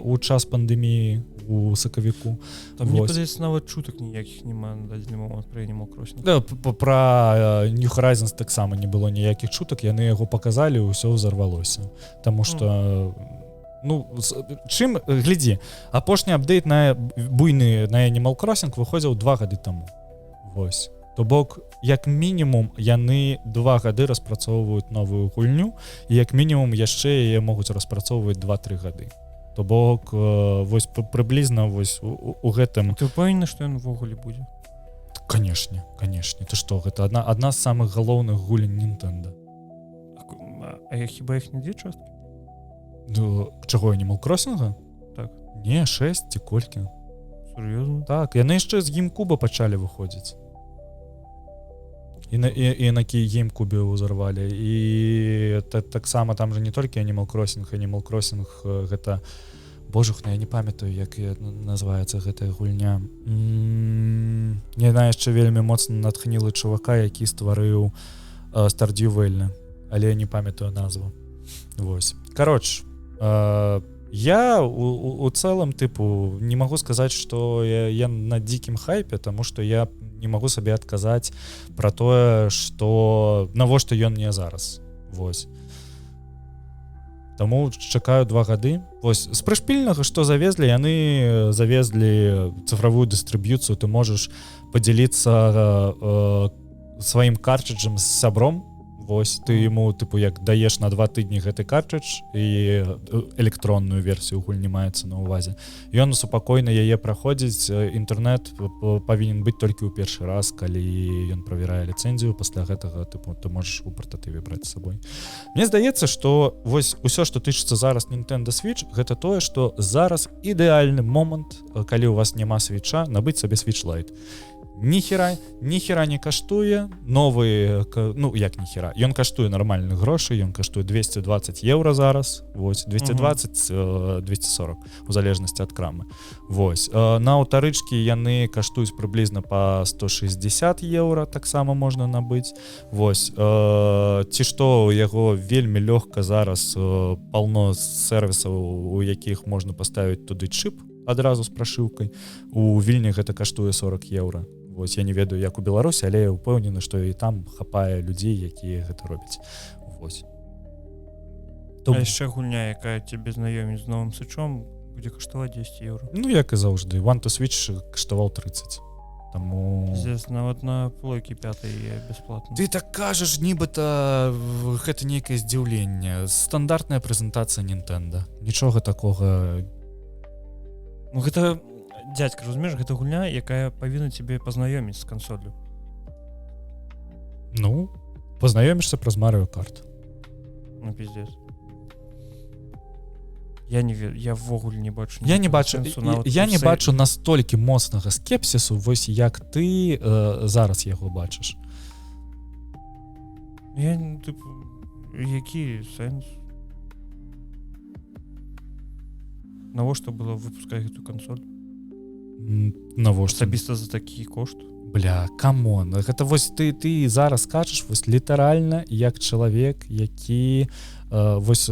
S1: у час пандэміі у сакавіку.
S2: Там мне падаецца, нават чутак ніякіх няма на дадзены момант пра Animal Crossing.
S1: Да, пра New Horizons таксама не было ніякіх чутак, яны яго паказалі, ўсё ўзарвалося. Таму што... Ну, чым, глядзі, апошні апдейт на буйны на Animal Crossing выходзіў 2 гады таму. Вось. То бок, як мінімум, яны 2 гады распрацоўваюць новую гульню, і як мінімум яшчэ яе могуць распрацоўваць 2-3 гады. То бок, вось прыблізна вось у гэтым...
S2: Ты ўпэўнены, што ён увогуле будзе?
S1: Канешне. Ты што, гэта адна з самых галоўных гулень Nintendo.
S2: А хіба іх не 2 часткі?
S1: Чаго, Animal Crossing?
S2: Так.
S1: Не, 6 ці колькі.
S2: Сур'ёзна?
S1: Так, яны яшчэ з GameCube пачалі выходзіць. І на GameCube ўзарвалі. І таксама там же не толькі Animal Crossing гэта... Божух, я не памятаю, як называецца гэтая гульня. Яна яшчэ вельмі моцна натхніла чувака, які стварыў Stardew Valley. Але я не памятаю назву. Вось. Короче, я у целом, типу, не могу сказать, что я на дикім хайпе, тому что я не могу сабе адказаць про тое, что навошта ён мне зараз. Вось. Таму чакаю 2 гады. Вось з прышпільнага, што завезлі, яны завезлі цифровую дыстрыб'юцыю, ты можаш падзяліцца сваім картрыджам з сябром. Вось ты ему тыпу як даеш на 2 тыдні гэты картридж і электронную версію гульні маецца на увазе. Ён супакойна яе праходзіць, інтэрнэт павінен быць толькі ў першы раз, калі ён правярае ліцэнзію, пасля гэтага тыпу ты можаш у партатыве браць з сабой. Мне здаецца, што вось усё, што тычыцца зараз Nintendo Switch, гэта тое, што зараз ідэальны момант, калі у вас няма свіча, набыць сабе Switch Lite. Ніхера не каштуе новы, ну як ніхера, ён каштуе нармальных грошай, ён каштуе 220 евро зараз, вось 220-240 у залежнасці ад крамы. Вось на аўтарычкі яны каштуюць прыблізна па 160 евро, таксама можна набыць. Вось ці што яго вельмі лёгка зараз, паўно сервісаў, у якіх можна паставіць туды чып адразу з прашыўкай. У Вільні гэта каштуе 40 евро. Вось, я не ведаю, як у Беларусі, але я ўпэўнены, што і там хапае людзей, якія гэта робяць. Вось.
S2: А яшчэ гульня, якая цябе знаёміць з новым сычом, будзе каштаваць 10 евро.
S1: Ну, як і заўжды. One to Switch каштаваў 30. Таму...
S2: Здесь нават на плойке 5 бясплатна.
S1: Ты так кажаш, нібыта гэта нейкае здзіўленне. Стандартная прэзентацыя Nintendo. Нічога такога...
S2: Ну, гэта... Дядька, разумееш, гэта гульня, якая павінна цябе пазнаёміць з кансоллю.
S1: Ну, пазнаёмішся праз Mario Kart.
S2: Ну, пиздец. Я ввогуле не бачу.
S1: Я не бачу настолькі моцнага скепсісу, вось як ты зараз яго бачыш.
S2: Я, типу, які сэнс? Навошта было выпускаць гэту кансоль?
S1: Навошта?
S2: Асабіста за такі кошт?
S1: Бля, камон. Гэта вось ты зараз кажаш вось літаральна як чалавек, які вось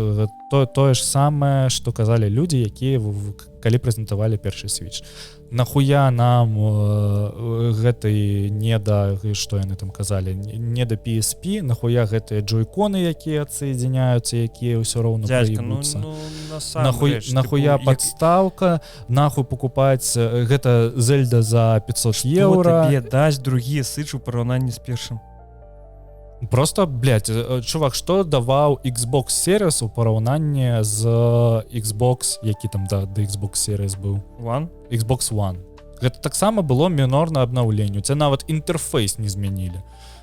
S1: тое ж самае, што казалі людзі, якія калі прэзентавалі першы Switch. Нахуя нам гэтай што яны там казалі, не да PSP, нахуя гэтыя джойконы, якія адсоединяюцца, якія ўсё роўна праебуцца. Нахуя падстаўка, нахуй покупаць гэта Зельда за 500 евро.
S2: Што табе дасць другі Switch у параўнанні з першым?
S1: Просто, блядь, чувак, што даваў Xbox Series у параўнанні з Xbox, які там да Xbox Series быў?
S2: One?
S1: Xbox One. Гэта таксама было мінорна абнаўленне. Це нават інтэрфейс не змянілі.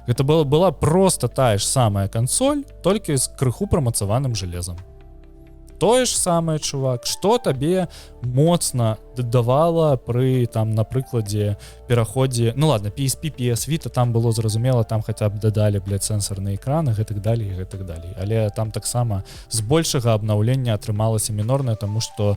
S1: Гэта была просто тая ж самая кансоль, толькі з крыху прамацаваным жалезам. Тое ж самае, чувак, што табе моцна дадавала пры, там, на прыкладзе пераходзе, ну ладно, PSP, PS Vita, там было зразумела, там хаця б дадалі, блядь, сэнсарныя экраны, гэтак далей, гэтак далей. Але там таксама з большага абнаўлення атрымалася мінорнае, таму што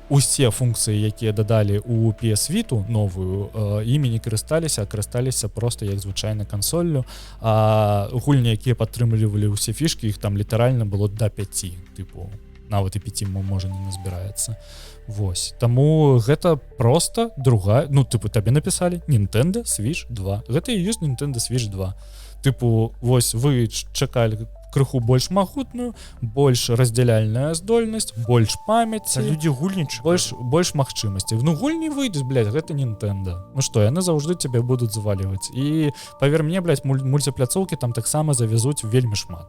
S1: усе функцыі, якія дадалі у PS Vita новую, імі не карысталіся, а карысталіся проста як звычайна кансоллю, а гульні, якія падтрымлівалі ўсе фішкі, іх там літаральна было да 5, тыпу. Нават і 5 можа не назбіраецца. Вось. Таму гэта проста другая, ну, тыпу, табе напісалі Nintendo Switch 2. Гэта і ёсць Nintendo Switch 2. Тыпу, вось, вы чакалі крыху больш магутную, больш раздзяляльная здольнасць, больш памяці.
S2: Людзі гульнічаць.
S1: Больш магчымасцей. Ну, гульні выйдуць, блядь, гэта Nintendo. Ну што, яны заўжды цябе будуць заваліваць. І, павер мне, блядь, мульціпляцоўкі там таксама завезуць вельмі шмат.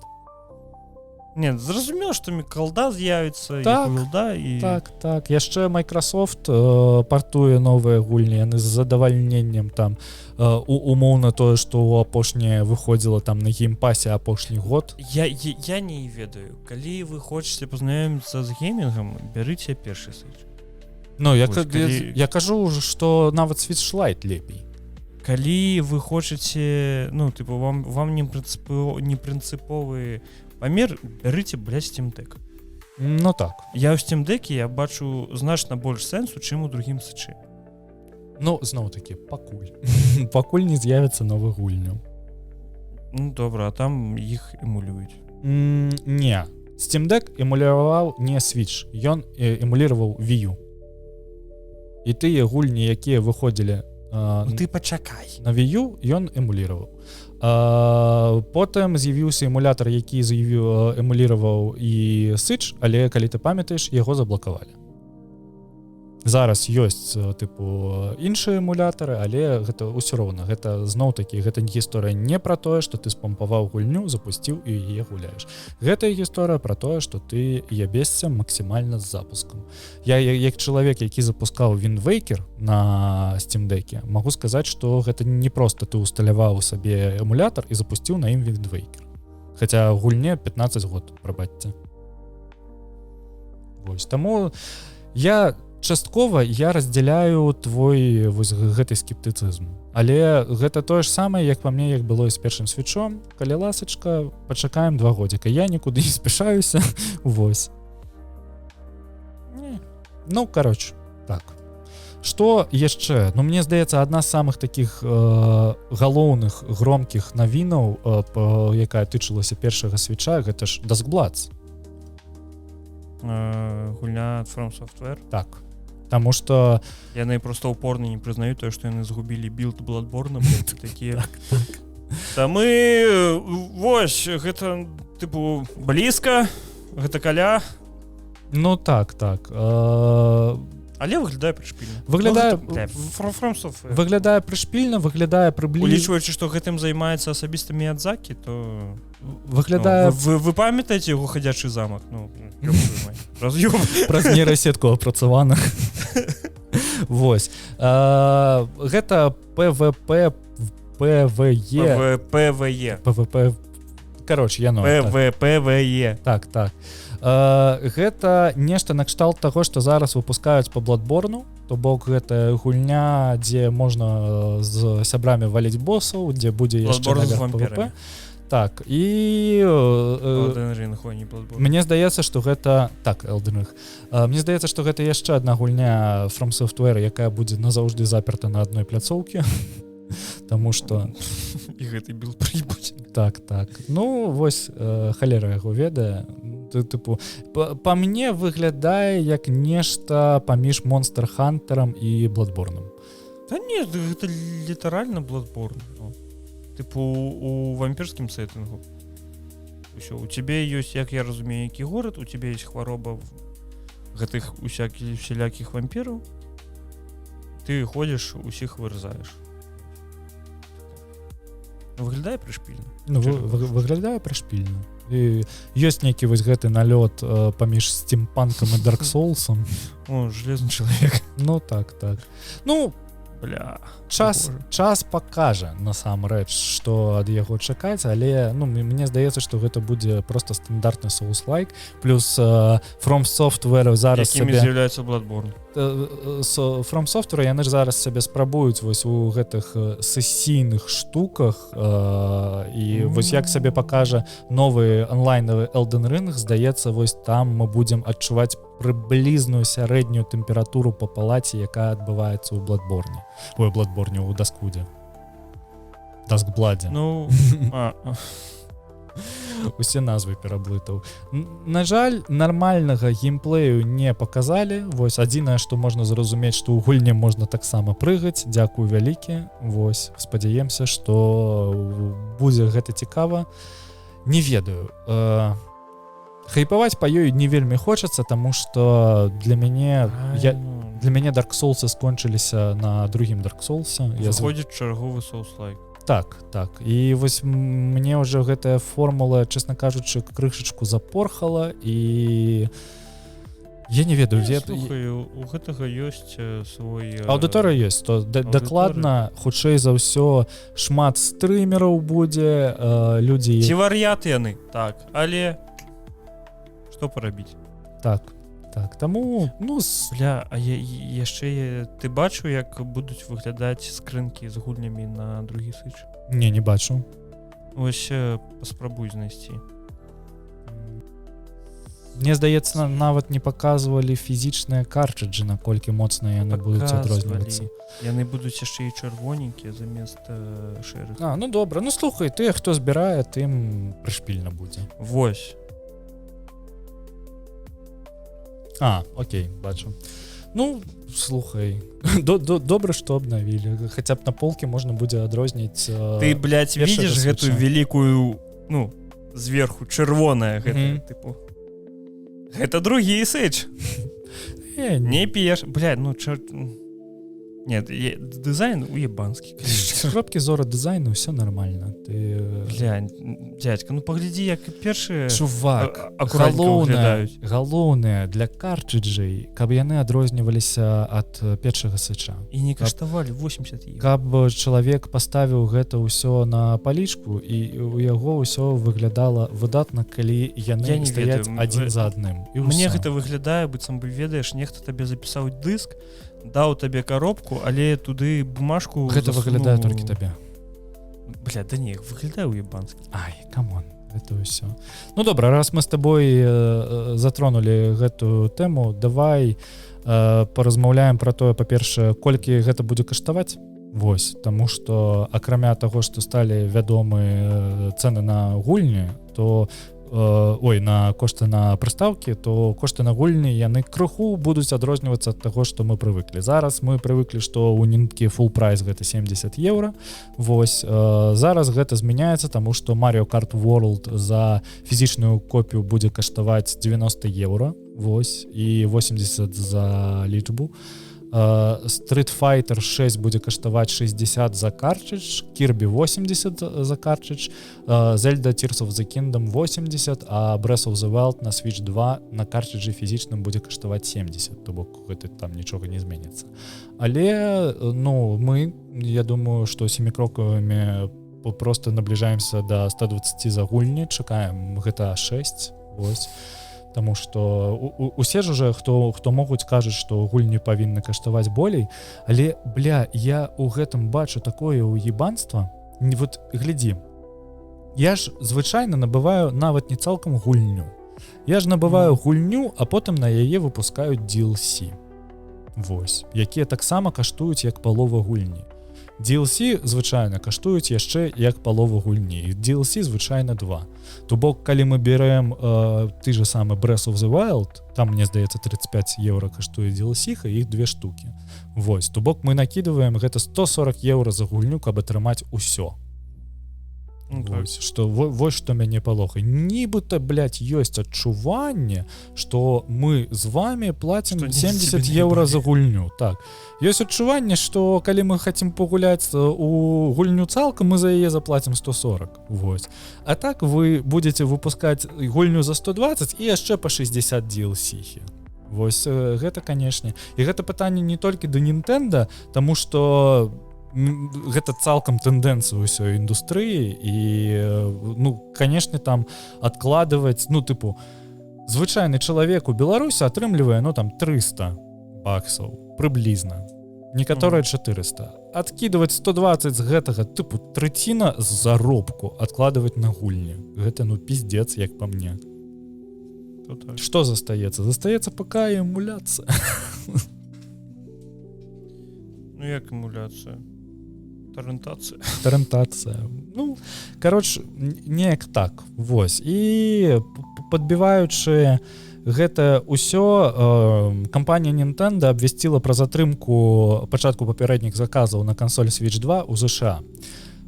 S2: Не, зразумела, што колда з'явіцца,
S1: Так. Яшчэ Microsoft партуе новыя гульні, яны з задавальненнем там умоўна тое, што ў апошняе выходзіла там на геймпасе апошні год.
S2: Я не ведаю. Калі вы хочаце пазнаёміцца з геймінгам, бярыце першы Switch.
S1: Ну, я кажу, што нават Switch Lite лепей.
S2: Калі вы хочаце, ну, типу, вам не прынцыповы памер, бярыце, блядь, Steam Deck.
S1: Ну так.
S2: Я ў Steam Deck я бачу значна больш сэнсу, чым у другім Switch.
S1: Ну, зноў-такі, пакуль. Пакуль не з'явіцца новых гульняў.
S2: Ну, добра, а там іх эмулююць.
S1: Не. Steam Deck эмуляваў не Switch, ён эмулироваў Wii U. І тыя гульні, якія выходзілі
S2: ты пачакай.
S1: На Wii U ён эмулироваў. Потым з'явіўся эмулятор, які эмулироваў і Switch, але калі ты памятаеш, яго заблакавалі. Зараз ёсць тыпу іншыя эмулятары, але гэта ўсё роўна. Гэта зноў-такі, гэта гісторыя не пра тое, што ты спампаваў гульню, запусціў і яе гуляеш. Гэта гісторыя пра тое, што ты ябешся максімальна з запускам. Я як чалавек, які запускаў Wind Waker на Steam Deck, магу сказаць, што гэта не проста ты усталяваў сабе эмулятар і запусціў на ім Wind Waker. Хаця гульне 15 год, прабачце. Вось, таму часткова я раздзяляю твой вось гэты скептыцызм. Але гэта тое ж самае, як па мне, як было і з першым свічом. Калі ласачка, пачакаем 2 годзіка. Я нікуды не спяшаюся. Вось. Ну, кароче, так. Што яшчэ? Ну, мне здаецца, адна з самых такіх галоўных, громкіх навінаў, якая тычылася першага свіча, гэта ж Duskblades.
S2: Гульня ад From Software.
S1: Так. Таму што
S2: яны проста упорна не прызнаюць тое, што яны згубілі білд Bloodborne, такія. Та мы вось, гэта тыпу блізка, гэта каля.
S1: Ну так.
S2: Але выглядае прышпільна.
S1: Выглядае прышпільна, выглядае прыблізна.
S2: Улічваючы, што гэтым займаецца асабіста Міядзакі, то
S1: выглядае...
S2: Вы памятаеце яго хадзячы замак? Ну,
S1: праз нейрасетку апрацавана. Вось. Гэта PvP, PvE. Кароче, яно.
S2: PvE.
S1: Так. Гэта нешта накшталт таго, што зараз выпускаюць по Bloodborne, то бок гэта гульня, дзе можна з сябрамі валіць босаў, дзе будзе яшчэ PvP. Так, і мне здаецца, што гэта Elden Ring. Мне здаецца, што гэта яшчэ адна гульня From Software, якая будзе назаўжды заперта на адной пляцоўкі. Таму што
S2: і гэты білд прыйбуць.
S1: Так. Ну, вось халера яго ведае. Тыпу, па мне выглядае як нешта паміж Monster Hunter'ам і Bloodborne'ам.
S2: Та не, гэта літаральна Bloodborne. Тыпу у вампірскім сеттингу. Усё, у цябе ёсць, як я разумею, які горад, у цябе ёсць хвароба гэтых усялякіх вампіраў. Ты ходзіш, усіх вырзаеш. Выглядае прышпільна.
S1: Ну, выглядае прышпільна. І ёсць нейкі вось гэты налёт паміж стимпанкам і Dark Souls'ам.
S2: О, железны чалавек.
S1: Ну, так. Ну,
S2: бля,
S1: час пакажа насамрэч, што ад яго чакаць, але ну, мне здаецца, што гэта будзе проста стандартны Souls-like, плюс From Software зараз
S2: якімі з'яўляецца Bloodborne.
S1: From Software яны ж зараз сябе спрабуюць вось у гэтых сесійных штуках, і вось як сабе пакажа новы онлайнавы Elden Ring, здаецца, вось там мы будзем адчуваць прыблізную сярэднюю тэмпературу па палаце, якая адбываецца ў Bloodborne. Ой, Bloodborne, у Duskwood'е. Duskblade.
S2: Ну,
S1: усе назвы пераблытаў. На жаль, нармальнага геймплею не паказалі. Вось адзінае, што можна зразумець, што ў гульне можна таксама прыгаць. Дзякую вялікі. Вось, спадзяемся, што будзе гэта цікава. Не ведаю. Хайпаваць па ёй не вельмі хочацца, таму што для мяне Dark Souls скончыліся на другім Dark Souls.
S2: Заходзіць чарговы Souls-like.
S1: Так. І вось мне ўжо гэтая формула, чесна кажучы, крышачку запорхала, і я не ведаю,
S2: слухай, у гэтага ёсць свой
S1: аўдыторыя ёсць, то дакладна, хутчэй за ўсё, шмат стрымераў будзе, людзі...
S2: Ці вар'яты яны, так, але што парабіць?
S1: Так, таму, ну...
S2: Бля, а яшчэ ты бачыў, як будуць выглядаць скрынкі з гульнямі на другі Switch?
S1: Не бачыў.
S2: Вось паспрабуй знайсці.
S1: Мне здаецца, нават не паказвалі фізічныя картрыджы, наколькі моцна яны будуць адрознівацца.
S2: Яны будуць яшчэ і чырвоненькія замест шэрых.
S1: Ну добра, ну слухай, ты, хто збірае, тым прышпільна будзе.
S2: Вось.
S1: Окей, бачу. Ну, слухай, добра, што абнавілі. Хаця б на полке можна будзе адрозніць...
S2: Ты, блядь, видишь гэтую великую, ну, зверху чырвоная гэта, тыпу. Гэта другі Sage. Не п'еш. Блядь, ну, Нет, дизайн уебанский.
S1: Кропки зору дизайну, все нормально. Ты...
S2: Глянь, дядька, ну погляди, як першие
S1: чувак,
S2: аккуратненько
S1: галоўнае для картрыджэй, каб яны адрозніваліся ад першага Сыча.
S2: І не каштавалі 80 евро.
S1: Каб чалавек паставіў гэта ўсё на палічку, і у яго ўсё выглядала выдатна, калі яны стаяць адзін за адным.
S2: Мне гэта выглядае, быццам бы ведаеш, нехта табе запісаў дыск, даў табе коробку, але туды бумажку
S1: гэта выглядае толькі табе.
S2: Бля, да не, выглядае уебанскі.
S1: Ай, камон, гэта ўсё. Ну добра, раз мы з табой затронулі гэтую тэму, давай паразмаўляем пра тое, па-першае, колькі гэта будзе каштаваць. Вось, таму што акрамя таго, што сталі вядомы цэны на гульні, то на кошты на прыстаўкі, то кошты на гульні яны крыху будуць адрознівацца ад таго, што мы прывыклі. Зараз мы прывыклі, што ў нінкі full прайс гэта 70 евро. Вось, зараз гэта змяняецца, таму што Mario Kart World за фізічную копію будзе каштаваць 90 евро, вось, і 80 за лічбу. Street Fighter 6 будзе каштаваць 60 за картридж, Kirby 80 за картридж, Zelda Tears of the Kingdom 80, а Breath of the Wild на Switch 2 на картриджы фізічным будзе каштаваць 70, то бок гэта там нічога не зменіцца. Але, ну, мы, я думаю, што семікрокавымі просто набліжаемся до 120 за гульні, чакаем GTA 6, вось. Таму што усе ж уже, хто могуць, кажуць, што гульні павінны каштаваць болей, але, бля, я ў гэтым бачу такое уебанства. Вот, глядзі, я ж звычайна набываю нават не цалкам гульню. Я ж набываю гульню, а потым на яе выпускаюць DLC. Вось, якія таксама каштуюць як палова гульні. DLC звычайна каштуюць яшчэ як палова гульні. DLC звычайна 2. То бок, калі мы берем ты же самы Breath of the Wild, там, мне здаецца, 35 евро каштуе DLC, і іх 2 штукі. Вось, то бок мы накидываем гэта 140 евро за гульню, каб атрымаць усё. Вось, што, вось што мяне палохае. Нібыта, блядь, ёсць адчуванне, што мы з вами плацім 70 евро за гульню. Так. Ёсць адчуванне, што калі мы хацім пагуляць у гульню цалкам, мы за яе заплацім 140. Вось. А так вы будете выпускаць гульню за 120 і яшчэ па 60 DLC. Вось гэта, канешне. І гэта пытанне не толькі да Nintendo, таму што гэта цалкам тэндэнцыя ўсёй індустрыі і, ну, канешне, там адкладваць, ну, тыпу, звычайны чалавек у Беларусі атрымлівае, ну, там, 300 баксаў, прыблізна. Некаторыя 400. Адкідваць 120 з гэтага, тыпу, трэціна з заробку адкладваць на гульні. Гэта, ну, пиздец, як па мне. Што застаецца? Застаецца ПК і эмуляцыя.
S2: Ну, як эмуляцыя?
S1: Тарантацыя. Ну, кароч, неяк так. Вось. І падбіваючы гэта ўсё, кампанія Nintendo абвясціла пра затрымку пачатку папярэдніх заказаў на кансоль Switch 2 ў ЗША.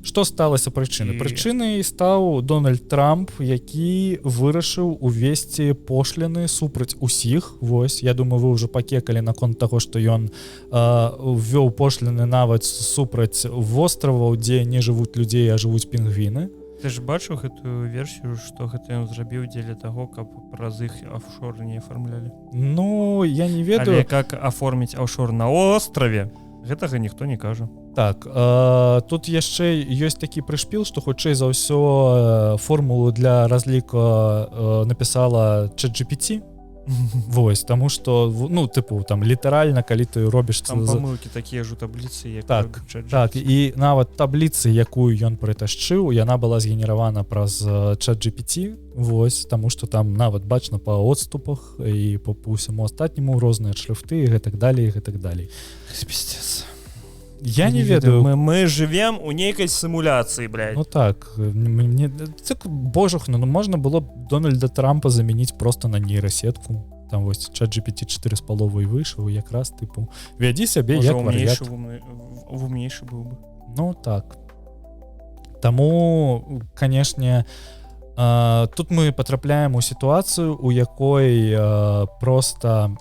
S1: Што сталася прычынай? Прычынай стаў Дональд Трамп, які вырашыў увесці пошліны супраць усіх. Вось, я думаю, вы ўжо пакекалі наконт таго, што ён ввёў пошліны нават супраць востраваў, дзе не жывуць людзей, а жывуць пінгвіны.
S2: Ты ж бачыў гэтую версію, што гэта ён зрабіў дзеля таго, каб праз іх офшор не афармлялі?
S1: Ну, я не ведаю.
S2: Але как аформіць офшор на острове, гэтага ніхто не кажа.
S1: Так, тут яшчэ ёсць такі прышпіл, што хутчэй за ўсё формулу для разліку напісала ChatGPT. Вось, таму што, ну, тыпу, там, літаральна, калі ты робіш...
S2: Там памылкі такія ж у табліцы, як
S1: ChatGPT. Так, і нават табліцы, якую ён прыташчыў, яна была згенеравана праз ChatGPT, вось, таму што там нават бачна па отступах і па ўсяму астатняму розныя шрифты і гэтак далей, і гэтак далей.
S2: Пиздец.
S1: Я не ведаю.
S2: Мы живем у нейкай сімуляцыі, блядь.
S1: Ну так, мне... Божух, ну можна было б Дональда Трампа замяніць просто на нейрасетку. там вось ChatGPT 4,5 выйшаў, якраз тыпу вядзі сябе
S2: Можа,
S1: як вар'ят.
S2: умнейшы быў бы.
S1: Ну так. Таму, канешне, тут мы патрапляем у сітуацыю, у якой проста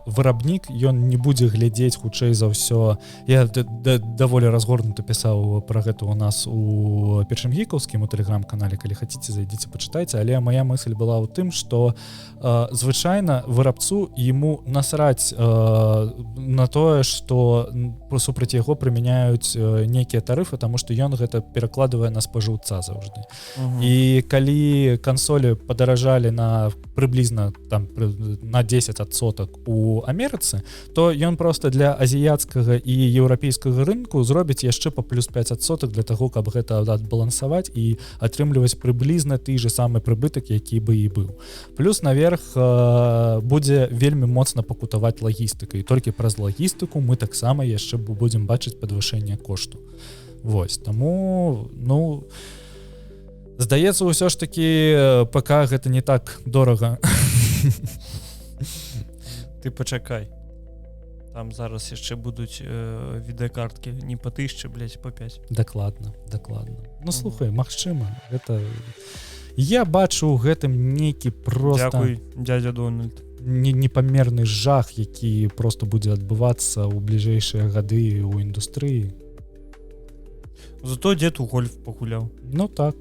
S1: вырабнік ён не будзе глядзець хутчэй за ўсё. Я даволі разгорнута пісаў пра гэта у нас у першым гікаўскім у тэлеграм-канале, калі хаце зайдзіце пачытайце, але моя мысль была ў тым, што звычайна вырабцу яму насраць на тое, што супраць яго прымяняюць нейкія тарыфы, таму што ён гэта перакладвае на спажыўца заўжды. І калі кансолі падаражалі на прыблізна там на 10% у Амерыцы, то ён просто для азіяцкага і еўрапейскага рынку зробіць яшчэ па плюс 5% для таго, каб гэта адбалансаваць і атрымліваць прыблізна той же самы прыбытак, які бы і быў. Плюс наверх будзе вельмі моцна пакутаваць лагістыка, і толькі праз лагістыку мы таксама яшчэ будзем бачыць падвышэнне кошту. Вось, таму, ну, здаецца, ўсё ж такі ПК гэта не так дорага.
S2: Ты пачакай. Там зараз яшчэ будуць відэакарткі не па 1000, блядь, па 5.
S1: Дакладна. Ну, слухай, магчыма, гэта... Я бачу ў гэтым нейкі проста...
S2: Дзякуй, дядя Дональд.
S1: Непамерны жах, які проста будзе адбывацца ў бліжэйшыя гады ў індустрыі.
S2: Зато дзед у гольф пагуляў.
S1: Ну, так.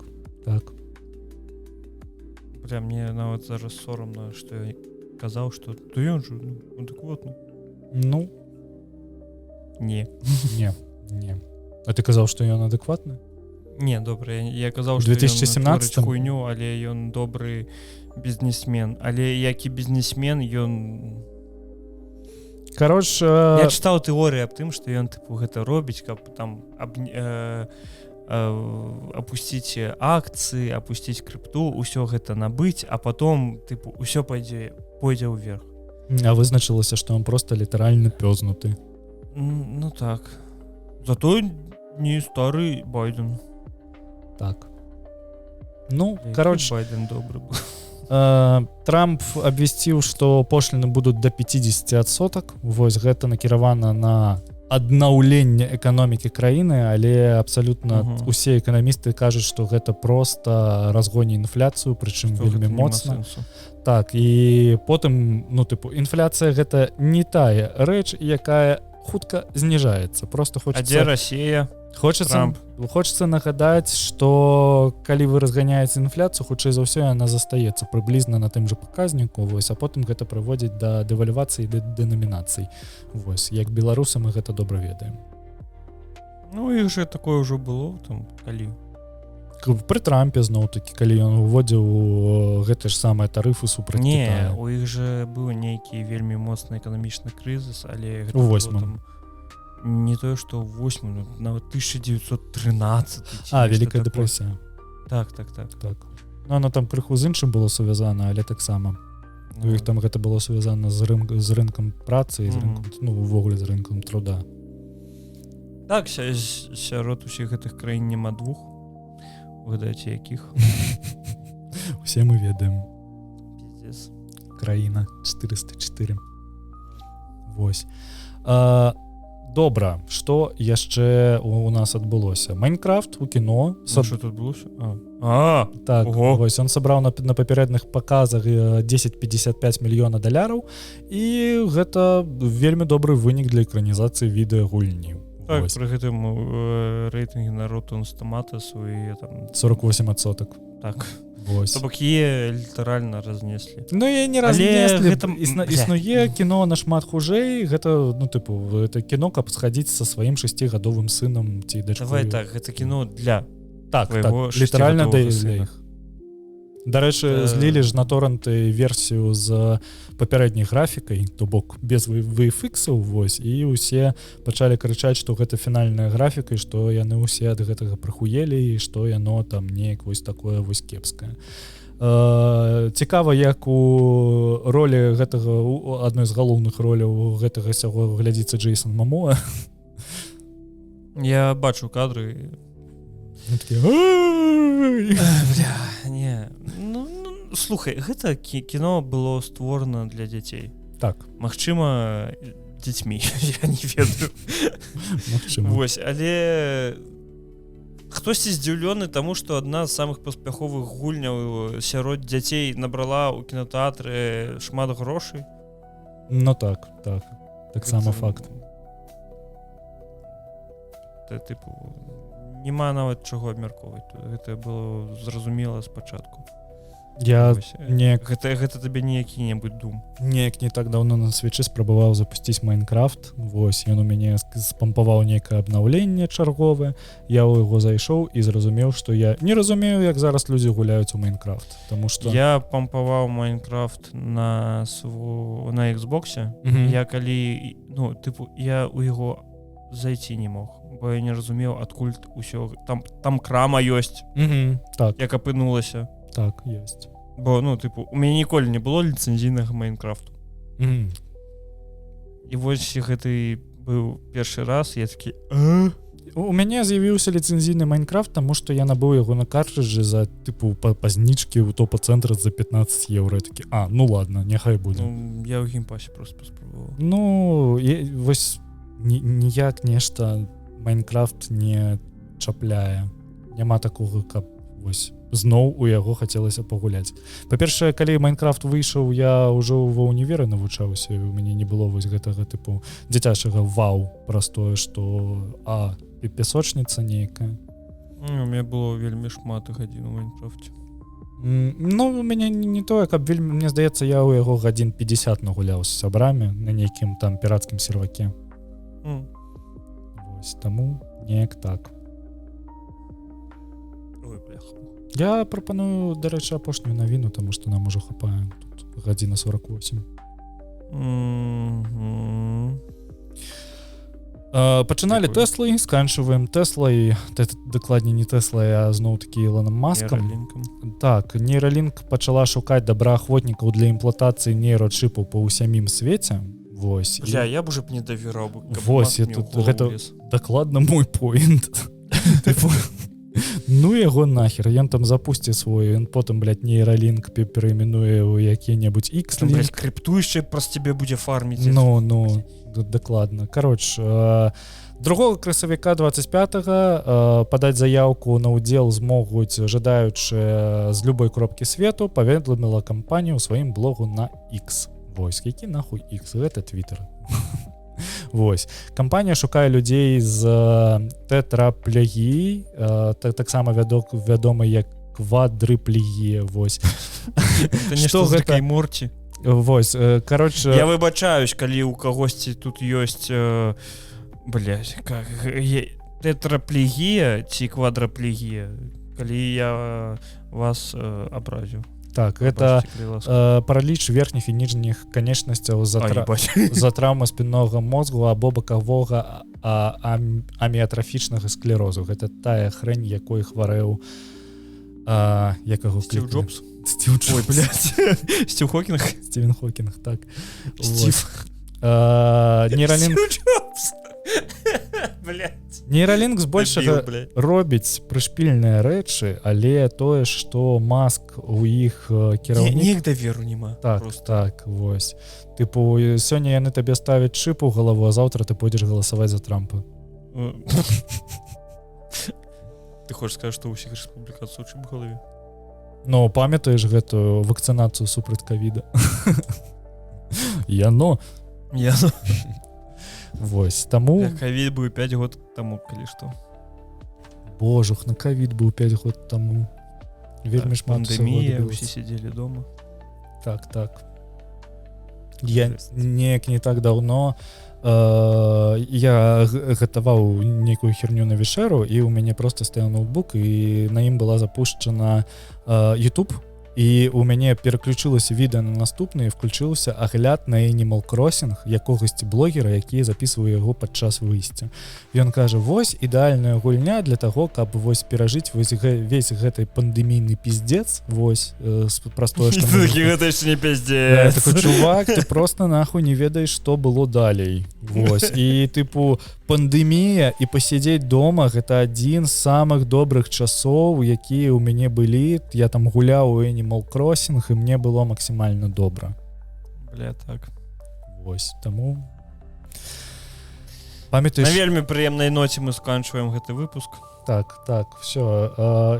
S2: Бля, мне нават зараз сорамна, што я казаў, што ты ён жа адэкватны.
S1: Ну?
S2: Не.
S1: А ты казаў, што ён адэкватны?
S2: Не, добра, я казаў, што
S1: 2017
S2: ён хуйню, але ён добры бізнесмен. Але які бізнесмен, ён...
S1: Кароч...
S2: Я чытаў тэорыю аб тым, што ён тыпу гэта робіць, каб там опусціць акцыі, опусціць крыпту, усё гэта набыць, а потом тыпу усё пойдзе ўверх.
S1: А вызначылася, што он просто літаральна пёзнуты.
S2: Ну так. Зато не стары Байден.
S1: Так. Ну, кароч,
S2: Байден добры быў.
S1: Трамп абвясціў, што пошліны будуць да 50%. Вось гэта накіравана на аднаўленне эканомікі краіны, але абсалютна усе эканамісты кажуць, што гэта проста разгоне інфляцыю, прычым вельмі моцна. Так, і потым, ну, тыпу, інфляцыя гэта не тая рэч, якая хутка зніжаецца. Просто хочацца...
S2: А дзе Расія?
S1: Хочацца нагадаць, што калі вы разганяеце інфляцыю, хутчэй за ўсё яна застаецца прыблізна на тым жа паказніку, вось, а потым гэта прыводзіць да дэвальвацыі і дэнамінацый. Вось, як беларусы мы гэта добра ведаем.
S2: Ну, іх жа такое ўжо было, там, калі?
S1: Пры Трампе зноў-такі, калі ён уводзіў гэта ж самыя тарыфы супраць Кітая.
S2: Не, у іх жа быў нейкі вельмі моцны эканамічны крызіс, але...
S1: У 8-м.
S2: Не тое, што ў 8-м, нават 1913.
S1: Вялікая дэпрэсія.
S2: Так.
S1: Ну, оно там крыху з іншым было сувязана, але таксама. У іх там гэта было сувязана з рынкам працы і з рынкам, ну, увогуле з рынкам труда.
S2: Так, сярод усіх гэтых краін няма двух. Угадайце, якіх?
S1: Усе мы ведаем.
S2: Пиздец.
S1: Краіна 404. Вось. Добра, што яшчэ у нас адбылося? Майнкрафт у кіно.
S2: Што тут адбылося?
S1: Так, вось, он сабраў на папярэдных паказах 10,55 мільёна $, і гэта вельмі добры вынік для экранізацыі відэагульні.
S2: Так, пры гэтым рэйтынгі на Rotten Tomatoes і там
S1: 48%.
S2: Так.
S1: Вось.
S2: То бок е літаральна разнеслі.
S1: Ну, і не разнеслі. Існуе кіно нашмат хужэй. Гэта, ну, тыпу, гэта кіно, каб схадзіць са сваім 6гадовым сынам ці дачкою.
S2: Давай так, гэта кіно для
S1: твайго 6гадовага сына. Дарэчы, злілі ж на торренты версію з папярэдняй графікай, то бок без VFX-аў, вось, і ўсе пачалі крычаць, што гэта фінальная графіка, і што яны ўсе ад гэтага прыхуелі, і што яно там неяк вось такое вось кепскае. Цікава, як у ролі гэтага, адной з галоўных роляў гэтага сяго глядзіцца Джейсон Момоа.
S2: Я бачу кадры.
S1: Такі,
S2: бля, не. слухай, гэта кіно было створана для дзяцей.
S1: Так.
S2: Магчыма, дзецьмі, я не ведаю.
S1: Магчыма.
S2: Вось, але хтосьці здзіўлёны таму, што адна з самых паспяховых гульняў сярод дзяцей набрала ў кінотэатры шмат грошай.
S1: Ну так. Таксама факт.
S2: Тыпу, няма нават чаго абмяркоўваць. Гэта было зразумела спачатку. Гэта табе неякі-небудзь дум.
S1: Неяк не так даўно на свечы спрабаваў запусціць Майнкрафт. Вось, ён у мяне спампаваў нейкае абнаўленне чарговае. Я ў яго зайшоў і зразумеў, што я не разумею, як зараз людзі гуляюць у Майнкрафт. Таму што
S2: я пампаваў Майнкрафт на Xboxе. Я калі, я ў яго зайти не мог, бо я не разумеў, адкуль усё. Там крама ёсць.
S1: Так.
S2: Як апынулася.
S1: Так, ёсць.
S2: Бо, у мяне ніколі не было ліцэнзійнага Майнкрафту. І вось гэты быў першы раз, я такі...
S1: У мяне з'явіўся ліцэнзійны Майнкрафт, таму што я набыў яго на картрыджы за, пазнічкі ў топа-цэнтры за 15 еўра. Такі, ладно, няхай будзе.
S2: Я ў геймпасе просто паспрабаваў.
S1: Вось ніяк нешта Майнкрафт не чапляе. Няма такога, каб вось зноў у яго хацелася пагуляць. Па-першае, калі Майнкрафт выйшаў, я ўжо ва ўніверы навучаўся, і у мяне не было вось гэтага тыпу дзіцячага вау праз тое, што песочніца нейкая.
S2: У мяне было вельмі шмат гадзін у Майнкрафце.
S1: У мяне не тое, каб вельмі, мне здаецца, я ў яго гадзін 50 нагуляў з сябрамі на нейкім там пірацкім серваке. Вось, таму неяк так. Я прапаную, дарэчы, апошнюю навіну, таму што нам ужо хапае тут гадзіна 48. Пачыналі Тэслай, сканчваем Тэслай, дакладней не Тэслай, а зноў-такі Ілоном Маскам. Так, Нейралінк пачала шукаць добраахвотнікаў для імплантацыі нейрачыпаў па ўсямім свеце. Вось.
S2: Я б уже не давераў.
S1: Вось, гэта дакладна мой поінт. Яго нахер, ён там запусціць свой, ён потым, нейралінк перайменуе ў які-небудзь X-лінк.
S2: Криптуючы праз цябе будзе фарміць.
S1: Дакладна. Другога красавіка 25-го падаць заяўку на ўдзел змогуць жадаючыя з любой кропкі свету, паведаміла кампанія ў сваім блогу на X. Вось, які нахуй X? Гэта Twitter. Вось. Кампанія шукае людзей з тэтрапlegіяй, таксама вядомы як квадрыплегія. Вось.
S2: Што гэта Морці?
S1: Вось,
S2: я выбачаюсь, калі ў кагосьці тут ёсць тэтрапlegія ці квадраплегія, калі я вас абразіў.
S1: Так, гэта параліч верхніх і ніжніх канечнасцяў з-за траўмы спіннога мозгу або бакавога аміятрафічнага склерозу. Гэта тая хрэнь, якой хварэў
S2: Стив Джобс?
S1: Стив Джобс.
S2: Ой, блядь. Стив Хокинг?
S1: Стивен Хокинг, так.
S2: Стив.
S1: Нейралінк...
S2: Стив Джобс. Блядь.
S1: Нейралінк збольшага робіць прышпільныя рэчы, але тое, што Маск у іх кіраўнік...
S2: Неяк даверу няма.
S1: Так, вось. Сёння яны табе ставяць чып у галаву, а заўтра ты пойдзеш галасаваць за Трампа.
S2: Ты хочаш сказаць, што ў ўсіх рэспубліканцаў чып у галаве?
S1: Памятаеш гэтую вакцынацыю супраць ковіда? Яно. Вось, таму...
S2: Ковід быў 5 год таму, калі што.
S1: Божух, на ковід быў 5 год таму. Вельмі шмат
S2: пандэмія, усе сидзелі дома.
S1: Так. Я неяк не так даўно я гатаваў нейкую херню на вішэру, і ў мяне проста стаяў ноутбук, і на ім была запушчана YouTube, і у мяне пераключылася відэа на наступны, і включыўся агляд на Animal Crossing якогасьці блогера, які записывае яго падчас выйсця. Ён кажа, вось ідэальная гульня для таго, каб вось перажыць весь гэты пандэмійны пиздец, вось праз тое, што
S2: гэта яшчэ не пиздец.
S1: Такой чувак, ты просто нахуй не ведаеш, што было далей. Вось. І пандэмія і пасядзець дома гэта адзін з самых добрых часоў, якія ў мяне былі. Я там гуляў у Animal Crossing і мне было максімальна добра.
S2: Бля, так.
S1: Вось, таму памятаеш...
S2: На вельмі прыемнай ноце мы сканчваем гэты выпуск.
S1: Так, все.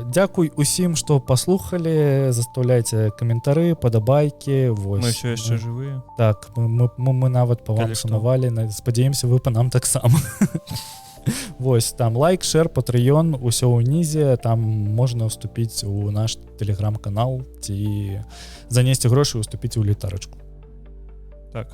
S1: Дзякуй усім, што паслухалі, застаўляйце каментары, падабайкі. Вось.
S2: Мы ўсё яшчэ жывыя.
S1: Так, мы нават па вам сумавалі, спадзяемся, вы па нам таксама. Вось, там лайк, шэр, патрыён, усё ўнізе, там можна ўступіць у наш тэлеграм-канал ці занесці грошы і ўступіць у літарачку.
S2: Так.